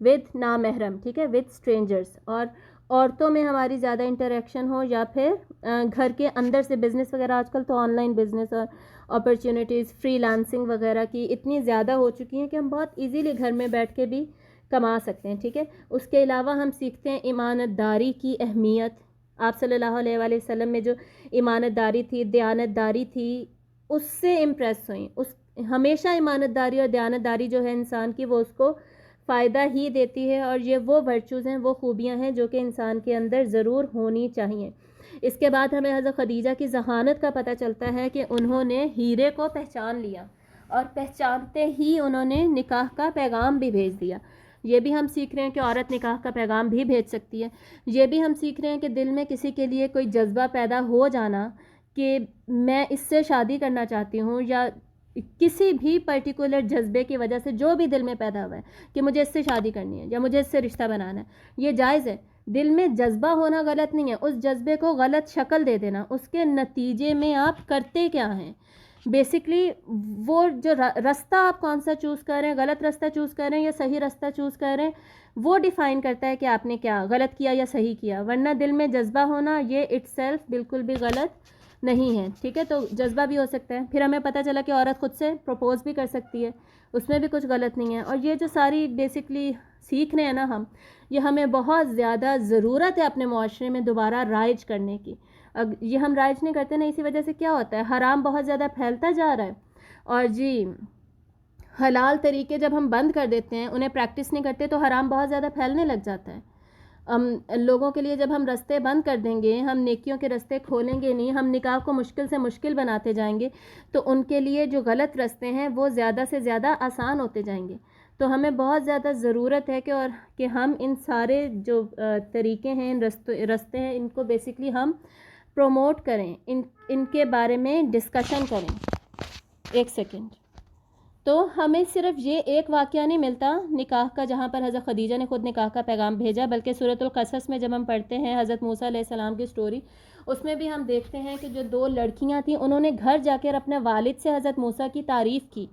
ود نامحرم، ٹھیک ہے، ود اسٹرینجرس، اور عورتوں میں ہماری زیادہ انٹریکشن ہو، یا پھر گھر کے اندر سے بزنس وغیرہ، آج کل تو آن لائن بزنس اور اپرچونیٹیز فری لانسنگ وغیرہ کی اتنی زیادہ ہو چکی ہیں کہ ہم بہت ایزیلی گھر میں بیٹھ کے بھی کما سکتے ہیں، ٹھیک ہے. اس کے علاوہ ہم سیکھتے ہیں امانت داری کی اہمیت. آپ صلی اللہ علیہ وآلہ وسلم میں جو امانت داری تھی، دیانت داری تھی، اس سے امپریس ہوئیں. اس ہمیشہ امانت داری اور دیانت داری جو ہے انسان کی، وہ اس کو فائدہ ہی دیتی ہے، اور یہ وہ ورچوز ہیں، وہ خوبیاں ہیں جو کہ انسان کے اندر ضرور ہونی چاہیے. اس کے بعد ہمیں حضرت خدیجہ کی ذہانت کا پتہ چلتا ہے کہ انہوں نے ہیرے کو پہچان لیا، اور پہچانتے ہی انہوں نے نکاح کا پیغام بھی بھیج دیا. یہ بھی ہم سیکھ رہے ہیں کہ عورت نکاح کا پیغام بھی بھیج سکتی ہے. یہ بھی ہم سیکھ رہے ہیں کہ دل میں کسی کے لیے کوئی جذبہ پیدا ہو جانا کہ میں اس سے شادی کرنا چاہتی ہوں، یا کسی بھی پرٹیکولر جذبے کی وجہ سے جو بھی دل میں پیدا ہوا ہے کہ مجھے اس سے شادی کرنی ہے یا مجھے اس سے رشتہ بنانا ہے، یہ جائز ہے. دل میں جذبہ ہونا غلط نہیں ہے، اس جذبے کو غلط شکل دے دینا، اس کے نتیجے میں آپ کرتے کیا ہیں. بیسکلی وہ جو راستہ آپ کون سا چوز کر رہے ہیں، غلط راستہ چوز کر رہے ہیں یا صحیح راستہ چوز کر رہے ہیں، وہ ڈیفائن کرتا ہے کہ آپ نے کیا غلط کیا یا صحیح کیا. ورنہ دل میں جذبہ ہونا یہ اٹ سیلف بالکل بھی غلط نہیں ہے، ٹھیک ہے. تو جذبہ بھی ہو سکتا ہے. پھر ہمیں پتہ چلا کہ عورت خود سے پروپوز بھی کر سکتی ہے، اس میں بھی کچھ غلط نہیں ہے. اور یہ جو ساری بیسکلی سیکھ رہے ہیں نا ہم، یہ ہمیں بہت زیادہ ضرورت ہے اپنے معاشرے میں دوبارہ رائج کرنے کی. یہ ہم رائج نہیں کرتے نا، اسی وجہ سے کیا ہوتا ہے، حرام بہت زیادہ پھیلتا جا رہا ہے، اور جی حلال طریقے جب ہم بند کر دیتے ہیں، انہیں پریکٹس نہیں کرتے، تو حرام بہت زیادہ پھیلنے لگ جاتا ہے. لوگوں کے لیے جب ہم رستے بند کر دیں گے، ہم نیکیوں کے رستے کھولیں گے نہیں، ہم نکاح کو مشکل سے مشکل بناتے جائیں گے، تو ان کے لیے جو غلط رستے ہیں وہ زیادہ سے زیادہ آسان ہوتے جائیں گے. تو ہمیں بہت زیادہ ضرورت ہے کہ ہم ان سارے جو طریقے ہیں، رستے ہیں، ان کو بیسکلی ہم پروموٹ کریں، ان کے بارے میں ڈسکشن کریں. ایک سیکنڈ. تو ہمیں صرف یہ ایک واقعہ نہیں ملتا نکاح کا جہاں پر حضرت خدیجہ نے خود نکاح کا پیغام بھیجا، بلکہ سورۃ القصص میں جب ہم پڑھتے ہیں حضرت موسیٰ علیہ السلام کی سٹوری، اس میں بھی ہم دیکھتے ہیں کہ جو 2 لڑکیاں تھیں، انہوں نے گھر جا کر اپنے والد سے حضرت موسیٰ کی تعریف کی،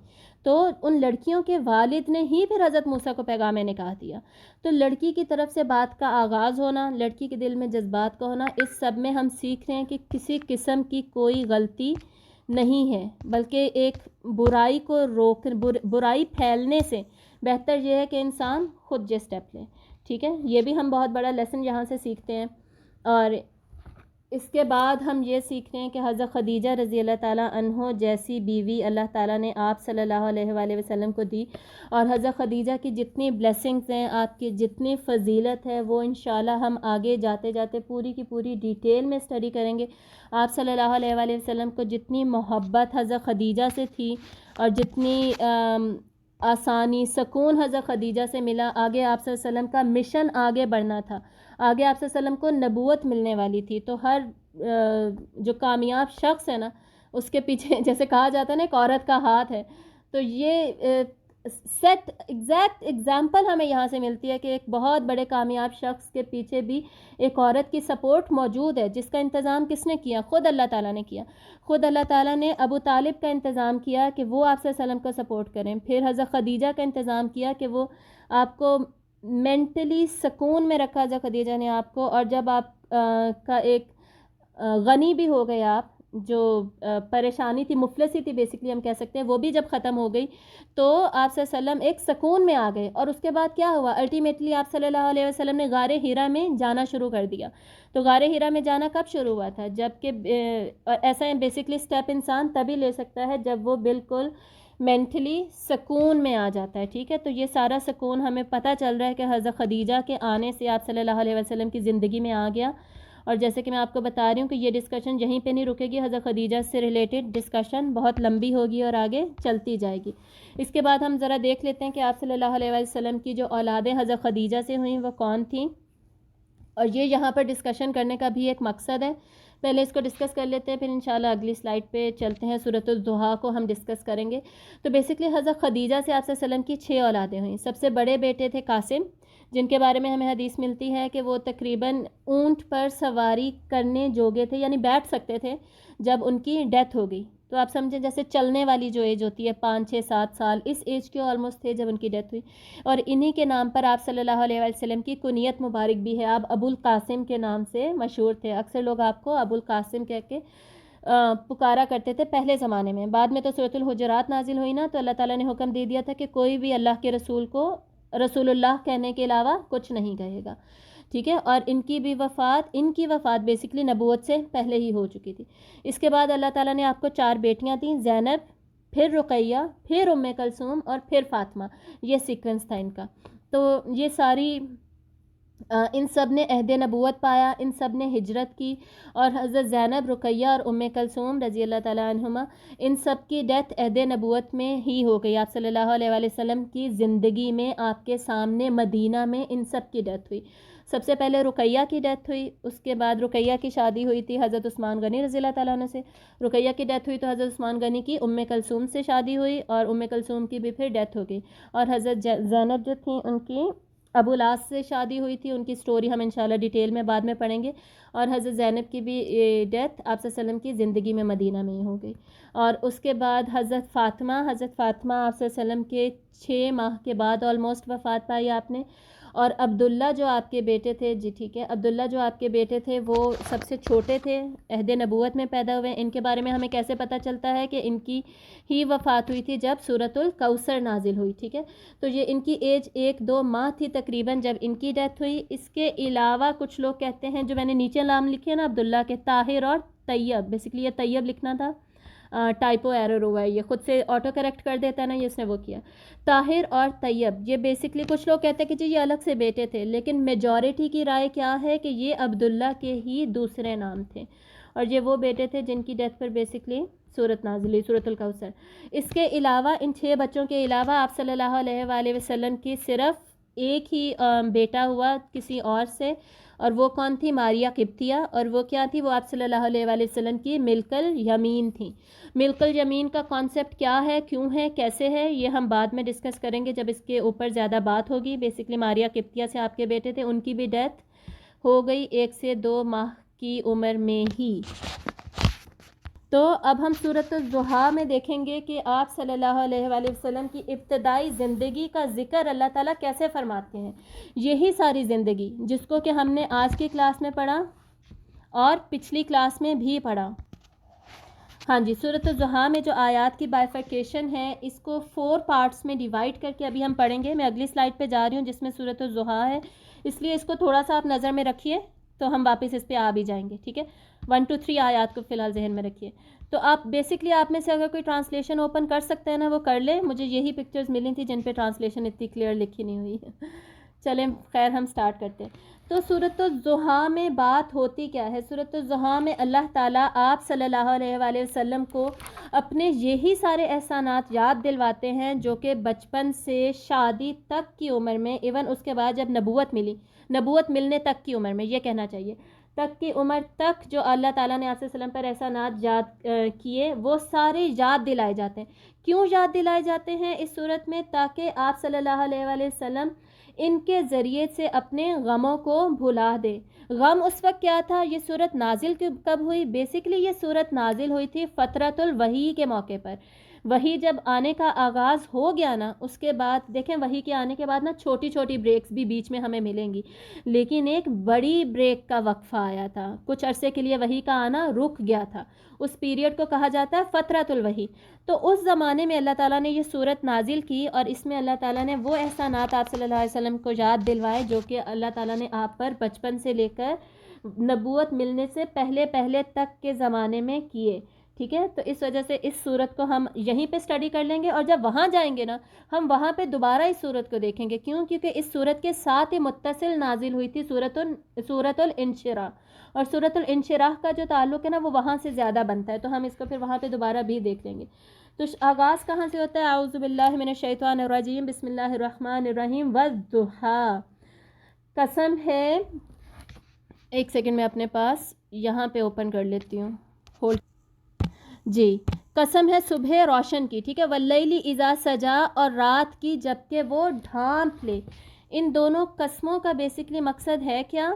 تو ان لڑکیوں کے والد نے ہی پھر حضرت موسیٰ کو پیغام نکاح دیا. تو لڑکی کی طرف سے بات کا آغاز ہونا، لڑکی کے دل میں جذبات کا ہونا، اس سب میں ہم سیکھ رہے ہیں کہ کسی قسم کی کوئی غلطی نہیں ہے، بلکہ ایک برائی کو برائی پھیلنے سے بہتر یہ ہے کہ انسان خود یہ سٹیپ لے، ٹھیک ہے. یہ بھی ہم بہت بڑا لیسن یہاں سے سیکھتے ہیں. اور اس کے بعد ہم یہ سیکھ رہے ہیں کہ حضرت خدیجہ رضی اللہ تعالیٰ عنہ جیسی بیوی اللہ تعالیٰ نے آپ صلی اللہ علیہ وآلہ وسلم کو دی، اور حضرت خدیجہ کی جتنی بلیسنگز ہیں، آپ کی جتنی فضیلت ہے، وہ انشاءاللہ ہم آگے جاتے جاتے پوری کی پوری ڈیٹیل میں اسٹڈی کریں گے. آپ صلی اللہ علیہ وآلہ وسلم کو جتنی محبت حضرت خدیجہ سے تھی، اور جتنی آسانی سکون حضرت خدیجہ سے ملا، آگے آپ صلی اللہ علیہ وسلم کا مشن آگے بڑھنا تھا، آگے آپ صلی اللہ علیہ وسلم کو نبوت ملنے والی تھی. تو ہر جو کامیاب شخص ہے نا اس کے پیچھے جیسے کہا جاتا ہے نا ایک عورت کا ہاتھ ہے، تو یہ سیٹ ایگزیکٹ ایگزامپل ہمیں یہاں سے ملتی ہے کہ ایک بہت بڑے کامیاب شخص کے پیچھے بھی ایک عورت کی سپورٹ موجود ہے، جس کا انتظام کس نے کیا؟ خود اللہ تعالیٰ نے کیا. خود اللہ تعالیٰ نے ابو طالب کا انتظام کیا کہ وہ آپ صلی اللہ علیہ وسلم کو سپورٹ کریں. پھر حضرت خدیجہ کا انتظام کیا کہ وہ آپ کو مینٹلی سکون میں رکھا. حضرت خدیجہ نے آپ کو، اور جب آپ کا ایک غنی بھی ہو گئے، آپ جو پریشانی تھی، مفلسی تھی بیسکلی ہم کہہ سکتے ہیں، وہ بھی جب ختم ہو گئی تو آپ صلی اللہ علیہ وسلم ایک سکون میں آ گئے. اور اس کے بعد کیا ہوا؟ الٹیمیٹلی آپ صلی اللہ علیہ وسلم نے غار ہیرا میں جانا شروع کر دیا. تو غار ہیرا میں جانا کب شروع ہوا تھا؟ جب کہ ایسا بیسکلی اسٹیپ انسان تبھی لے سکتا ہے جب وہ بالکل مینٹلی سکون میں آ جاتا ہے. ٹھیک ہے، تو یہ سارا سکون ہمیں پتہ چل رہا ہے کہ حضرت خدیجہ کے آنے سے آپ صلی اللہ علیہ وسلم کی زندگی میں آ گیا. اور جیسے کہ میں آپ کو بتا رہی ہوں کہ یہ ڈسکشن یہیں پہ نہیں رکے گی، حضرت خدیجہ سے ریلیٹڈ ڈسکشن بہت لمبی ہوگی اور آگے چلتی جائے گی. اس کے بعد ہم ذرا دیکھ لیتے ہیں کہ آپ صلی اللہ علیہ وسلم کی جو اولادیں حضرت خدیجہ سے ہوئیں وہ کون تھیں، اور یہ یہاں پر ڈسکشن کرنے کا بھی ایک مقصد ہے. پہلے اس کو ڈسکس کر لیتے ہیں، پھر انشاءاللہ اگلی سلائڈ پہ چلتے ہیں. سورۃ الضحیٰ کو ہم ڈسکس کریں گے. تو بیسکلی حضرت خدیجہ سے آپ صلی اللہ علیہ وسلم کی 6 اولادیں ہوئیں. سب سے بڑے بیٹے تھے قاسم، جن کے بارے میں ہمیں حدیث ملتی ہے کہ وہ تقریباً اونٹ پر سواری کرنے جوگے تھے، یعنی بیٹھ سکتے تھے جب ان کی ڈیتھ ہو گئی. تو آپ سمجھیں جیسے چلنے والی جو ایج ہوتی ہے 5 6 7 سال، اس ایج کے آلموسٹ تھے جب ان کی ڈیتھ ہوئی. اور انہی کے نام پر آپ صلی اللہ علیہ وسلم کی کنیت مبارک بھی ہے. آپ ابو القاسم کے نام سے مشہور تھے. اکثر لوگ آپ کو ابو القاسم کہہ کے پکارا کرتے تھے پہلے زمانے میں. بعد میں تو سورۃ الحجرات نازل ہوئی نا، تو اللہ تعالیٰ نے حکم دے دیا تھا کہ کوئی بھی اللہ کے رسول کو رسول اللہ کہنے کے علاوہ کچھ نہیں کہے گا. ٹھیک ہے، اور ان کی وفات بیسکلی نبوت سے پہلے ہی ہو چکی تھی. اس کے بعد اللہ تعالیٰ نے آپ کو 4 بیٹیاں دیں، زینب، پھر رقیہ، پھر ام کلثوم اور پھر فاطمہ. یہ سیکوینس تھا ان کا. تو یہ ساری ان سب نے عہد نبوت پایا، ان سب نے ہجرت کی، اور حضرت زینب، رقیہ اور ام کلثوم رضی اللہ تعالیٰ عنہما، ان سب کی ڈیتھ عہد نبوت میں ہی ہو گئی. آپ صلی اللہ علیہ وآلہ وسلم کی زندگی میں آپ کے سامنے مدینہ میں ان سب کی ڈیتھ ہوئی. سب سے پہلے رقیہ کی ڈیتھ ہوئی، اس کے بعد رقیہ کی شادی ہوئی تھی حضرت عثمان غنی رضی اللہ تعالیٰ عنہ سے. رقیہ کی ڈیتھ ہوئی تو حضرت عثمان غنی کی ام کلثوم سے شادی ہوئی، اور ام کلثوم کی بھی پھر ڈیتھ ہو گئی. اور حضرت زینب جو تھیں ان کی ابو العاص سے شادی ہوئی تھی. ان کی سٹوری ہم انشاءاللہ ڈیٹیل میں بعد میں پڑھیں گے. اور حضرت زینب کی بھی ڈیتھ آپ صلی اللہ علیہ وسلم کی زندگی میں مدینہ میں ہی ہو گئی. اور اس کے بعد حضرت فاطمہ آپ صلی اللہ علیہ وسلم کے 6 ماہ کے بعد آلموسٹ وفات پائی آپ نے. اور عبداللہ جو آپ کے بیٹے تھے، جی ٹھیک ہے، عبداللہ جو آپ کے بیٹے تھے وہ سب سے چھوٹے تھے، عہد نبوت میں پیدا ہوئے. ان کے بارے میں ہمیں کیسے پتہ چلتا ہے کہ ان کی ہی وفات ہوئی تھی جب سورۃ الکوثر نازل ہوئی. ٹھیک ہے، تو یہ ان کی ایج 1-2 ماہ تھی تقریباً جب ان کی ڈیتھ ہوئی. اس کے علاوہ کچھ لوگ کہتے ہیں، جو میں نے نیچے نام لکھے ہیں نا عبداللہ کے، طاہر اور طیب، بیسکلی یہ طیب لکھنا تھا، ٹائپو ایرر ہوا ہے، یہ خود سے آٹو کریکٹ کر دیتا ہے نا، یہ اس نے وہ کیا. طاہر اور طیب یہ بیسکلی کچھ لوگ کہتے ہیں کہ جی یہ الگ سے بیٹے تھے، لیکن میجورٹی کی رائے کیا ہے کہ یہ عبداللہ کے ہی دوسرے نام تھے، اور یہ وہ بیٹے تھے جن کی ڈیتھ پر بیسکلی سورت نازل ہوئی، سورۃ الکوثر. اس کے علاوہ ان 6 بچوں کے علاوہ آپ صلی اللہ علیہ وآلہ وسلم کی صرف ایک ہی بیٹا ہوا کسی اور سے، اور وہ کون تھی؟ ماریہ قبطیہ. اور وہ کیا تھی؟ وہ آپ صلی اللہ علیہ وآلہ وسلم کی ملک الیمین تھیں. ملک الیمین کا کانسیپٹ کیا ہے، کیوں ہے، کیسے ہے، یہ ہم بعد میں ڈسکس کریں گے جب اس کے اوپر زیادہ بات ہوگی. بیسکلی ماریہ قبطیہ سے آپ کے بیٹے تھے، ان کی بھی ڈیتھ ہو گئی 1 سے 2 ماہ کی عمر میں ہی. تو اب ہم سورۃ الضحیٰ میں دیکھیں گے کہ آپ صلی اللہ علیہ وآلہ وسلم کی ابتدائی زندگی کا ذکر اللہ تعالیٰ کیسے فرماتے ہیں. یہی ساری زندگی جس کو کہ ہم نے آج کی کلاس میں پڑھا اور پچھلی کلاس میں بھی پڑھا. ہاں جی، سورۃ الضحیٰ میں جو آیات کی بائفرکیشن ہے، اس کو 4 پارٹس میں ڈیوائڈ کر کے ابھی ہم پڑھیں گے. میں اگلی سلائڈ پہ جا رہی ہوں جس میں سورۃ الضحیٰ ہے، اس لیے اس کو تھوڑا سا آپ نظر میں رکھیے تو ہم واپس اس پہ آ بھی جائیں گے. ٹھیک ہے، 1 to 3 آیات کو فی الحال ذہن میں رکھیے. تو آپ بیسکلی آپ میں سے اگر کوئی ٹرانسلیشن اوپن کر سکتے ہیں نا وہ کر لیں. مجھے یہی پکچرز ملی تھی جن پہ ٹرانسلیشن اتنی کلیئر لکھی نہیں ہوئی ہے. چلیں خیر ہم سٹارٹ کرتے ہیں. تو سورۃ الضحیٰ میں بات ہوتی کیا ہے؟ سورۃ الضحیٰ میں اللہ تعالیٰ آپ صلی اللہ علیہ وآلہ وسلم کو اپنے یہی سارے احسانات یاد دلواتے ہیں جو کہ بچپن سے شادی تک کی عمر میں، ایون اس کے بعد جب نبوت ملی، نبوت ملنے تک کی عمر میں، یہ کہنا چاہیے، تک کی عمر تک جو اللہ تعالیٰ نے آپ صلی اللہ علیہ وسلم پر احسانات یاد کیے وہ سارے یاد دلائے جاتے ہیں۔ کیوں یاد دلائے جاتے ہیں اس صورت میں؟ تاکہ آپ صلی اللہ علیہ وآلہ وسلم ان کے ذریعے سے اپنے غموں کو بھلا دے۔ غم اس وقت کیا تھا؟ یہ صورت نازل کب ہوئی؟ بیسکلی یہ صورت نازل ہوئی تھی فترۃ الوحی کے موقع پر۔ وحی جب آنے کا آغاز ہو گیا نا، اس کے بعد دیکھیں وحی کے آنے کے بعد نا چھوٹی چھوٹی بریکس بھی بیچ میں ہمیں ملیں گی، لیکن ایک بڑی بریک کا وقفہ آیا تھا، کچھ عرصے کے لیے وحی کا آنا رک گیا تھا، اس پیریڈ کو کہا جاتا ہے فترۃ الوحی۔ تو اس زمانے میں اللہ تعالیٰ نے یہ صورت نازل کی اور اس میں اللہ تعالیٰ نے وہ احسانات آپ صلی اللہ علیہ وسلم کو یاد دلوائے جو کہ اللہ تعالیٰ نے آپ پر بچپن سے لے کر نبوت ملنے سے پہلے تک کے زمانے میں کیے، ٹھیک ہے؟ تو اس وجہ سے اس صورت کو ہم یہیں پہ سٹڈی کر لیں گے، اور جب وہاں جائیں گے نا ہم وہاں پہ دوبارہ اس صورت کو دیکھیں گے۔ کیوں؟ کیونکہ اس صورت کے ساتھ ہی متصل نازل ہوئی تھی سورۃ الانشراح، اور سورۃ الانشراح کا جو تعلق ہے نا وہ وہاں سے زیادہ بنتا ہے، تو ہم اس کو پھر وہاں پہ دوبارہ بھی دیکھ لیں گے۔ تو آغاز کہاں سے ہوتا ہے؟ اعوذ باللہ من الشیطان الرجیم، بسم اللہ الرحمن الرحیم، والضحیٰ، قسم ہے، ایک سیکنڈ میں اپنے پاس یہاں پہ اوپن کر لیتی ہوں، ہولڈ جی، قسم ہے صبح روشن کی، ٹھیک ہے، واللیل اذا سجا، اور رات کی جب کہ وہ ڈھانپ لے۔ ان دونوں قسموں کا بیسکلی مقصد ہے کیا؟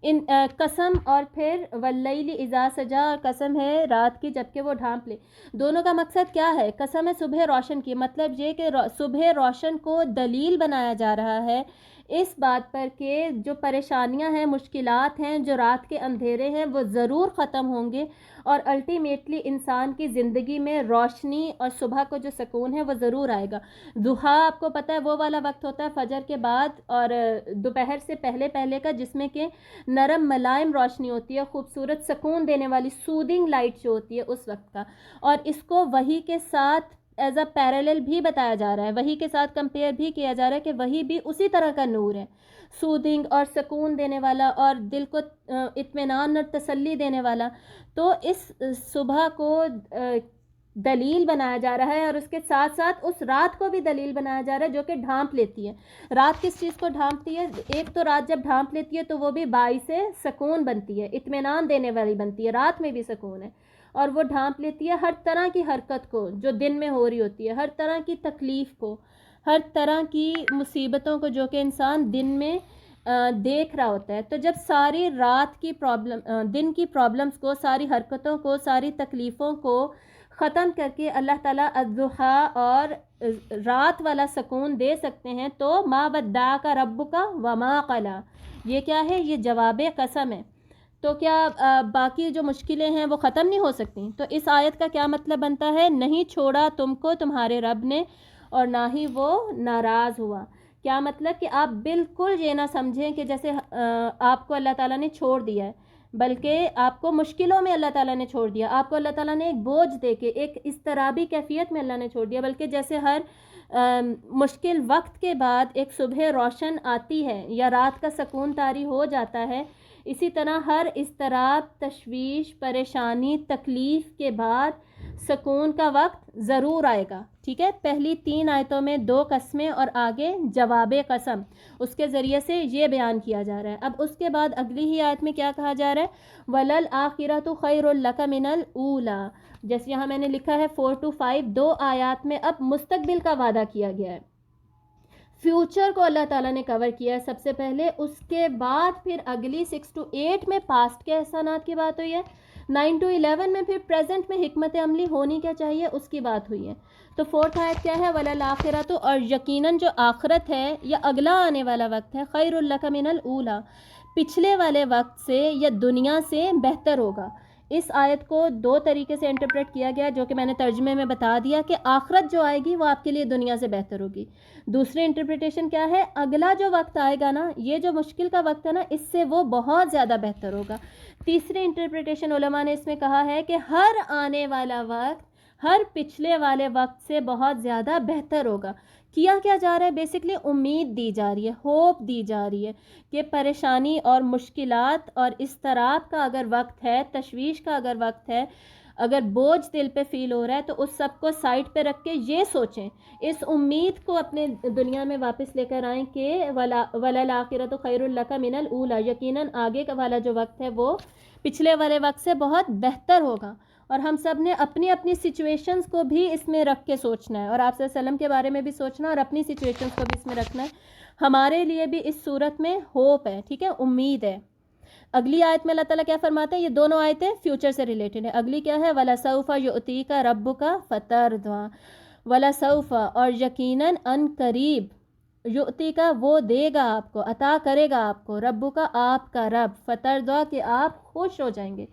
ان قسم اور پھر واللیل اذا سجا، اور قسم ہے رات کی جب کہ وہ ڈھانپ لے، دونوں کا مقصد کیا ہے؟ قسم ہے صبح روشن کی، مطلب یہ کہ صبح روشن کو دلیل بنایا جا رہا ہے اس بات پر کہ جو پریشانیاں ہیں، مشکلات ہیں، جو رات کے اندھیرے ہیں وہ ضرور ختم ہوں گے، اور الٹیمیٹلی انسان کی زندگی میں روشنی اور صبح کو جو سکون ہے وہ ضرور آئے گا۔ ضحیٰ آپ کو پتہ ہے وہ والا وقت ہوتا ہے فجر کے بعد اور دوپہر سے پہلے کا، جس میں کہ نرم ملائم روشنی ہوتی ہے، خوبصورت سکون دینے والی سودنگ لائٹ جو ہوتی ہے اس وقت کا، اور اس کو وحی کے ساتھ ایز اے پیرالل بھی بتایا جا رہا ہے، وحی کے ساتھ کمپیئر بھی کیا جا رہا ہے کہ وحی بھی اسی طرح کا نور ہے، سودنگ اور سکون دینے والا اور دل کو اطمینان اور تسلی دینے والا۔ تو اس صبح کو دلیل بنایا جا رہا ہے، اور اس کے ساتھ ساتھ اس رات کو بھی دلیل بنایا جا رہا ہے جو کہ ڈھانپ لیتی ہے۔ رات کس چیز کو ڈھانپتی ہے؟ ایک تو رات جب ڈھانپ لیتی ہے تو وہ بھی باعث سکون بنتی ہے، اطمینان دینے والی بنتی ہے، رات میں بھی سکون ہے، اور وہ ڈھانپ لیتی ہے ہر طرح کی حرکت کو جو دن میں ہو رہی ہوتی ہے، ہر طرح کی تکلیف کو، ہر طرح کی مصیبتوں کو جو کہ انسان دن میں دیکھ رہا ہوتا ہے۔ تو جب ساری رات کی دن کی پرابلمز کو، ساری حرکتوں کو، ساری تکلیفوں کو ختم کر کے اللہ تعالیٰ الضحیٰ اور رات والا سکون دے سکتے ہیں، تو ما ودعک ربک وما قلی، یہ کیا ہے؟ یہ جواب قسم ہے۔ تو کیا باقی جو مشکلیں ہیں وہ ختم نہیں ہو سکتی؟ تو اس آیت کا کیا مطلب بنتا ہے؟ نہیں چھوڑا تم کو تمہارے رب نے، اور نہ ہی وہ ناراض ہوا۔ کیا مطلب؟ کہ آپ بالکل یہ نہ سمجھیں کہ جیسے آپ کو اللہ تعالیٰ نے چھوڑ دیا ہے، بلکہ آپ کو مشکلوں میں اللہ تعالیٰ نے چھوڑ دیا، آپ کو اللہ تعالیٰ نے ایک بوجھ دے کے ایک اضطرابی کیفیت میں اللہ نے چھوڑ دیا، بلکہ جیسے ہر مشکل وقت کے بعد ایک صبح روشن آتی ہے یا رات کا سکون طاری ہو جاتا ہے، اسی طرح ہر اضطراب، تشویش، پریشانی، تکلیف کے بعد سکون کا وقت ضرور آئے گا، ٹھیک ہے؟ پہلی 3 آیتوں میں 2 قسمیں اور آگے جواب قسم، اس کے ذریعے سے یہ بیان کیا جا رہا ہے۔ اب اس کے بعد اگلی ہی آیت میں کیا کہا جا رہا ہے؟ وَلَلْآخِرَةُ خَيْرٌ لَكَ مِنَ الْأُولَىٰ، جیسے یہاں میں نے لکھا ہے 4 to 5، 2 آیات میں اب مستقبل کا وعدہ کیا گیا ہے، فیوچر کو اللہ تعالیٰ نے کور کیا ہے سب سے پہلے، اس کے بعد پھر اگلی 6 to 8 میں پاسٹ کے احسانات کی بات ہوئی ہے، 9 to 11 میں پھر پریزنٹ میں حکمت عملی ہونی کیا چاہیے اس کی بات ہوئی ہے۔ تو 4th آیت کیا ہے؟ وَلَلْآخِرَةُ، اور یقیناً جو آخرت ہے یا اگلا آنے والا وقت ہے، خَيْرٌ لَكَ مِنَ الْأُولَىٰ، پچھلے والے وقت سے یا دنیا سے بہتر ہوگا۔ اس آیت کو 2 طریقے سے انٹرپریٹ کیا گیا جو کہ میں نے ترجمے میں بتا دیا کہ آخرت جو آئے گی وہ آپ کے لیے دنیا سے بہتر ہوگی۔ دوسری انٹرپریٹیشن کیا ہے؟ اگلا جو وقت آئے گا نا، یہ جو مشکل کا وقت ہے نا، اس سے وہ بہت زیادہ بہتر ہوگا۔ تیسری انٹرپریٹیشن علماء نے اس میں کہا ہے کہ ہر آنے والا وقت ہر پچھلے والے وقت سے بہت زیادہ بہتر ہوگا۔ کیا جا رہا ہے؟ بیسکلی امید دی جا رہی ہے، ہوپ دی جا رہی ہے کہ پریشانی اور مشکلات اور اضطراب کا اگر وقت ہے، تشویش کا اگر وقت ہے، اگر بوجھ دل پہ فیل ہو رہا ہے تو اس سب کو سائڈ پہ رکھ کے یہ سوچیں، اس امید کو اپنے دنیا میں واپس لے کر آئیں کہ وَلَلْآخِرَةُ خَيْرٌ لَكَ مِنَ الْأُولَىٰ، یقیناً آگے کا والا جو وقت ہے وہ پچھلے والے وقت سے بہت بہتر ہوگا۔ اور ہم سب نے اپنی اپنی سچویشنز کو بھی اس میں رکھ کے سوچنا ہے، اور آپ صلی اللہ علیہ وسلم کے بارے میں بھی سوچنا اور اپنی سچویشنز کو بھی اس میں رکھنا ہے۔ ہمارے لیے بھی اس صورت میں ہوپ ہے، ٹھیک ہے، امید ہے۔ اگلی آیت میں اللہ تعالیٰ کیا فرماتے ہیں؟ یہ دونوں آیتیں فیوچر سے ریلیٹڈ ہیں۔ اگلی کیا ہے؟ وَلَسَوْفَ يُؤْتِيكَ رَبُّكَ فَتَرْضَىٰ، وَلَسَوْفَ، اور یقیناً ان قریب، یؤتیکا، وہ دے گا آپ کو، عطا کرے گا آپ کو، ربُّکَ، آپ کا رب، فترضیٰ، کہ آپ خوش ہو جائیں گے،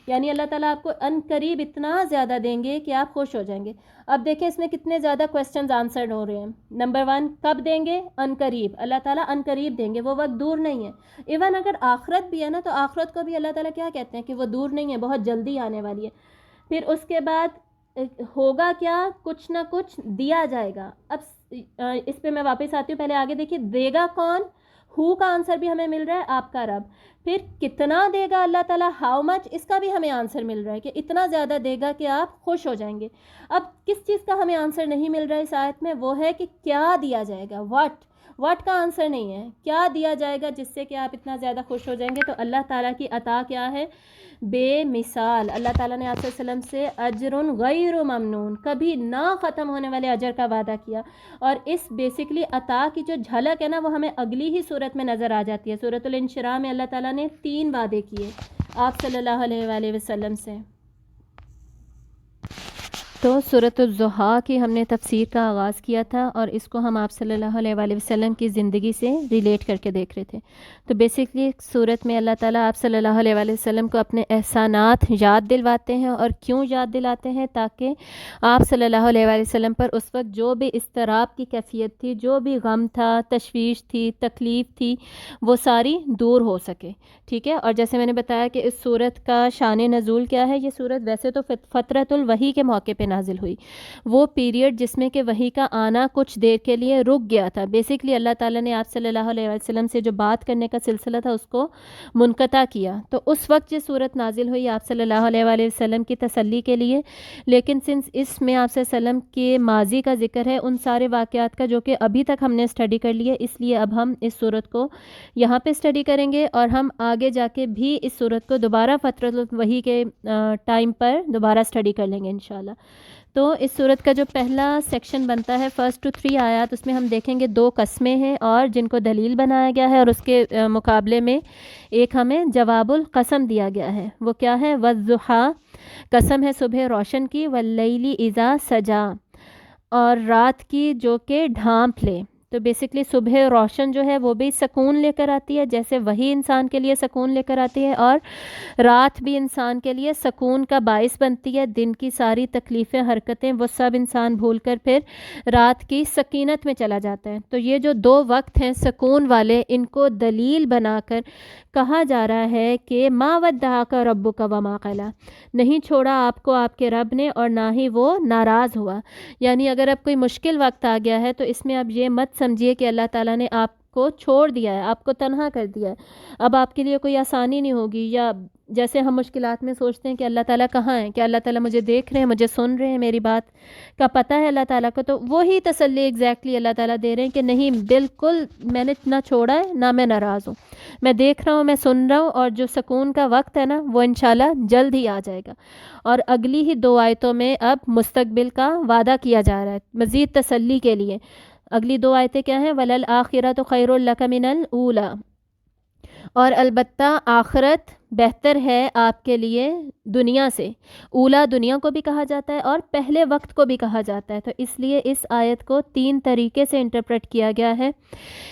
یعنی اللہ تعالیٰ آپ کو ان قریب اتنا زیادہ دیں گے کہ آپ خوش ہو جائیں گے۔ اب دیکھیں اس میں کتنے زیادہ کوسچنز آنسرڈ ہو رہے ہیں۔ نمبر 1، کب دیں گے؟ ان قریب، اللہ تعالیٰ ان قریب دیں گے، وہ وقت دور نہیں ہے۔ ایون اگر آخرت بھی ہے نا، تو آخرت کو بھی اللہ تعالیٰ کیا کہتے ہیں کہ وہ دور نہیں ہے، بہت جلدی آنے والی ہے۔ پھر اس کے بعد ہوگا کیا؟ کچھ نہ کچھ دیا جائے گا۔ اب اس پہ میں واپس آتی ہوں، پہلے آگے دیکھیے، دے گا کون؟ ہو کا آنسر بھی ہمیں مل رہا ہے، آپ کا رب۔ پھر کتنا دے گا اللہ تعالیٰ؟ ہاؤ مچ، اس کا بھی ہمیں آنسر مل رہا ہے کہ اتنا زیادہ دے گا کہ آپ خوش ہو جائیں گے۔ اب کس چیز کا ہمیں آنسر نہیں مل رہا ہے اس آیت میں؟ وہ ہے کہ کیا دیا جائے گا، واٹ کا آنسر نہیں ہے، کیا دیا جائے گا جس سے کہ آپ اتنا زیادہ خوش ہو جائیں گے۔ تو اللہ تعالیٰ کی عطا کیا ہے؟ بے مثال۔ اللہ تعالیٰ نے آپ صلی اللہ علیہ وسلم سے اجر غیر ممنون، کبھی نہ ختم ہونے والے اجر کا وعدہ کیا۔ اور اس بیسکلی عطا کی جو جھلک ہے نا، وہ ہمیں اگلی ہی صورت میں نظر آ جاتی ہے۔ سورۃ الانشراح میں اللہ تعالیٰ نے 3 وعدے کیے آپ صلی اللہ علیہ وآلہ وسلم سے۔ تو سورۃ الضحیٰ کی ہم نے تفسیر کا آغاز کیا تھا، اور اس کو ہم آپ صلی اللہ علیہ وآلہ وسلم کی زندگی سے ریلیٹ کر کے دیکھ رہے تھے۔ تو بیسکلی صورت میں اللہ تعالیٰ آپ صلی اللہ علیہ وآلہ وسلم کو اپنے احسانات یاد دلواتے ہیں، اور کیوں یاد دلاتے ہیں؟ تاکہ آپ صلی اللہ علیہ وآلہ وسلم پر اس وقت جو بھی اضطراب کی کیفیت تھی، جو بھی غم تھا، تشویش تھی، تکلیف تھی، وہ ساری دور ہو سکے، ٹھیک ہے۔ اور جیسے میں نے بتایا کہ اس صورت کا شان نزول کیا ہے، یہ صورت ویسے تو فترۃ الوحی کے موقع پہ نازل ہوئی، وہ پیریڈ جس میں کہ وحی کا آنا کچھ دیر کے لیے رک گیا تھا۔ بیسکلی اللہ تعالیٰ نے آپ صلی اللہ علیہ وسلم سے جو بات کرنے کا سلسلہ تھا اس کو منقطع کیا، تو اس وقت یہ صورت نازل ہوئی آپ صلی اللہ علیہ وآلہ وسلم کی تسلی کے لیے۔ لیکن سنس اس میں آپ صلی اللہ علیہ وسلم کے ماضی کا ذکر ہے، ان سارے واقعات کا جو کہ ابھی تک ہم نے اسٹڈی کر لیے، اس لیے اب ہم اس صورت کو یہاں پہ اسٹڈی کریں گے، اور ہم آگے جا کے بھی اس صورت کو دوبارہ فترۃ الوحی کے ٹائم پر دوبارہ اسٹڈی کر لیں گے انشاءاللہ۔ تو اس صورت کا جو پہلا سیکشن بنتا ہے 1 to 3 آیات، اس میں ہم دیکھیں گے 2 قسمیں ہیں اور جن کو دلیل بنایا گیا ہے، اور اس کے مقابلے میں ایک ہمیں جواب القسم دیا گیا ہے۔ وہ کیا ہے؟ والضحیٰ، قسم ہے صبح روشن کی، واللیل اذا سجا، اور رات کی جو کہ ڈھانپ لے۔ تو بیسکلی صبح روشن جو ہے وہ بھی سکون لے کر آتی ہے، جیسے وہی انسان کے لیے سکون لے کر آتی ہے، اور رات بھی انسان کے لیے سکون کا باعث بنتی ہے۔ دن کی ساری تکلیفیں، حرکتیں، وہ سب انسان بھول کر پھر رات کی سکینت میں چلا جاتا ہے۔ تو یہ جو 2 وقت ہیں سکون والے، ان کو دلیل بنا کر کہا جا رہا ہے کہ ما ودعک ربک وما قلی، نہیں چھوڑا آپ کو آپ کے رب نے، اور نہ ہی وہ ناراض ہوا۔ یعنی اگر اب کوئی مشکل وقت آ گیا ہے تو اس میں اب یہ مت سمجھیے کہ اللہ تعالیٰ نے آپ کو چھوڑ دیا ہے، آپ کو تنہا کر دیا ہے، اب آپ کے لیے کوئی آسانی نہیں ہوگی، یا جیسے ہم مشکلات میں سوچتے ہیں کہ اللہ تعالیٰ کہاں ہیں، کہ اللہ تعالیٰ مجھے دیکھ رہے ہیں، مجھے سن رہے ہیں، میری بات کا پتہ ہے اللہ تعالیٰ کو، تو وہی تسلی ایگزیکٹلی اللہ تعالیٰ دے رہے ہیں کہ نہیں، بالکل میں نے نہ چھوڑا ہے، نہ میں ناراض ہوں، میں دیکھ رہا ہوں، میں سن رہا ہوں، اور جو سکون کا وقت ہے نا وہ انشاءاللہ جلد ہی آ جائے گا۔ اور اگلی ہی 2 آیتوں میں اب مستقبل کا وعدہ کیا جا رہا ہے مزید تسلی کے لیے۔ اگلی 2 آیتیں کیا ہیں؟ وَلَلْآخِرَةُ خَيْرٌ لَكَ مِنَ الْأُولَىٰ، اور البتہ آخرت بہتر ہے آپ کے لیے دنیا سے۔ اولا دنیا کو بھی کہا جاتا ہے اور پہلے وقت کو بھی کہا جاتا ہے، تو اس لیے اس آیت کو 3 طریقے سے انٹرپریٹ کیا گیا ہے۔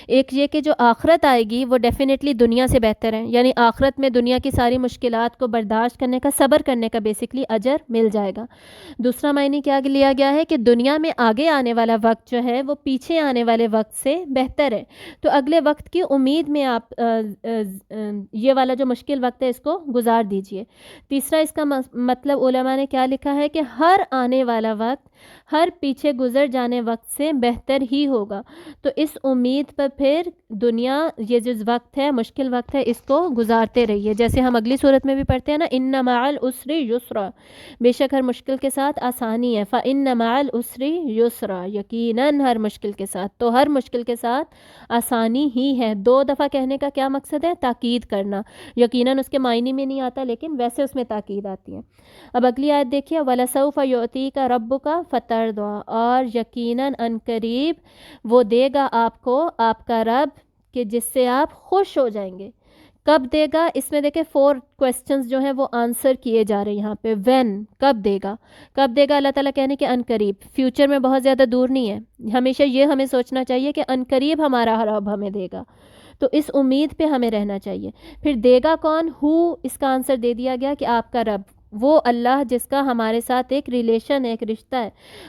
ایک یہ کہ جو آخرت آئے گی وہ ڈیفینیٹلی دنیا سے بہتر ہے، یعنی آخرت میں دنیا کی ساری مشکلات کو برداشت کرنے کا، صبر کرنے کا بیسکلی اجر مل جائے گا۔ دوسرا معنی کیا لیا گیا ہے کہ دنیا میں آگے آنے والا وقت جو ہے وہ پیچھے آنے والے وقت سے بہتر ہے، تو اگلے وقت کی امید میں آپ یہ والا جو مشکل وقت ہے اس کو گزار دیجئے۔ تیسرا اس کا مطلب علماء نے کیا لکھا ہے کہ ہر آنے والا وقت ہر پیچھے گزر جانے وقت سے بہتر ہی ہوگا۔ تو اس امید پر پھر دنیا یہ جو وقت ہے، مشکل وقت ہے، اس کو گزارتے رہیے۔ جیسے ہم اگلی صورت میں بھی پڑھتے ہیں نا، ان مع العسر یسرا، بے شک ہر مشکل کے ساتھ آسانی ہے۔ فان مع العسر یسرا، یقیناً ہر مشکل کے ساتھ، تو ہر مشکل کے ساتھ آسانی ہی ہے۔ 2 دفعہ کہنے کا کیا مقصد ہے؟ تاکید کرنا۔ یقیناً اس کے معنی میں نہیں آتا، لیکن ویسے اس میں تاکید آتی ہے۔ اب اگلی آیت دیکھیے، وَلَسَوْفَ يُعْطِيكَ رَبُّكَ فَتَرْضَىٰ، اور یقیناً ان قریب وہ دے گا آپ کو آپ کا رب کہ جس سے آپ خوش ہو جائیں گے۔ کب دے گا؟ اس میں دیکھیں 4 کوسچنز جو ہیں وہ آنسر کیے جا رہے ہیں یہاں پہ۔ وین، کب دے گا؟ کب دے گا اللہ تعالیٰ کہنے کہ ان قریب، فیوچر میں بہت زیادہ دور نہیں ہے۔ ہمیشہ یہ ہمیں سوچنا چاہیے کہ ان قریب ہمارا رب ہمیں دے گا، تو اس امید پہ ہمیں رہنا چاہیے۔ پھر دے گا کون؟ ہو، اس کا آنسر دے دیا گیا کہ آپ کا رب، وہ اللہ جس کا ہمارے ساتھ ایک ریلیشن ہے، ایک رشتہ ہے،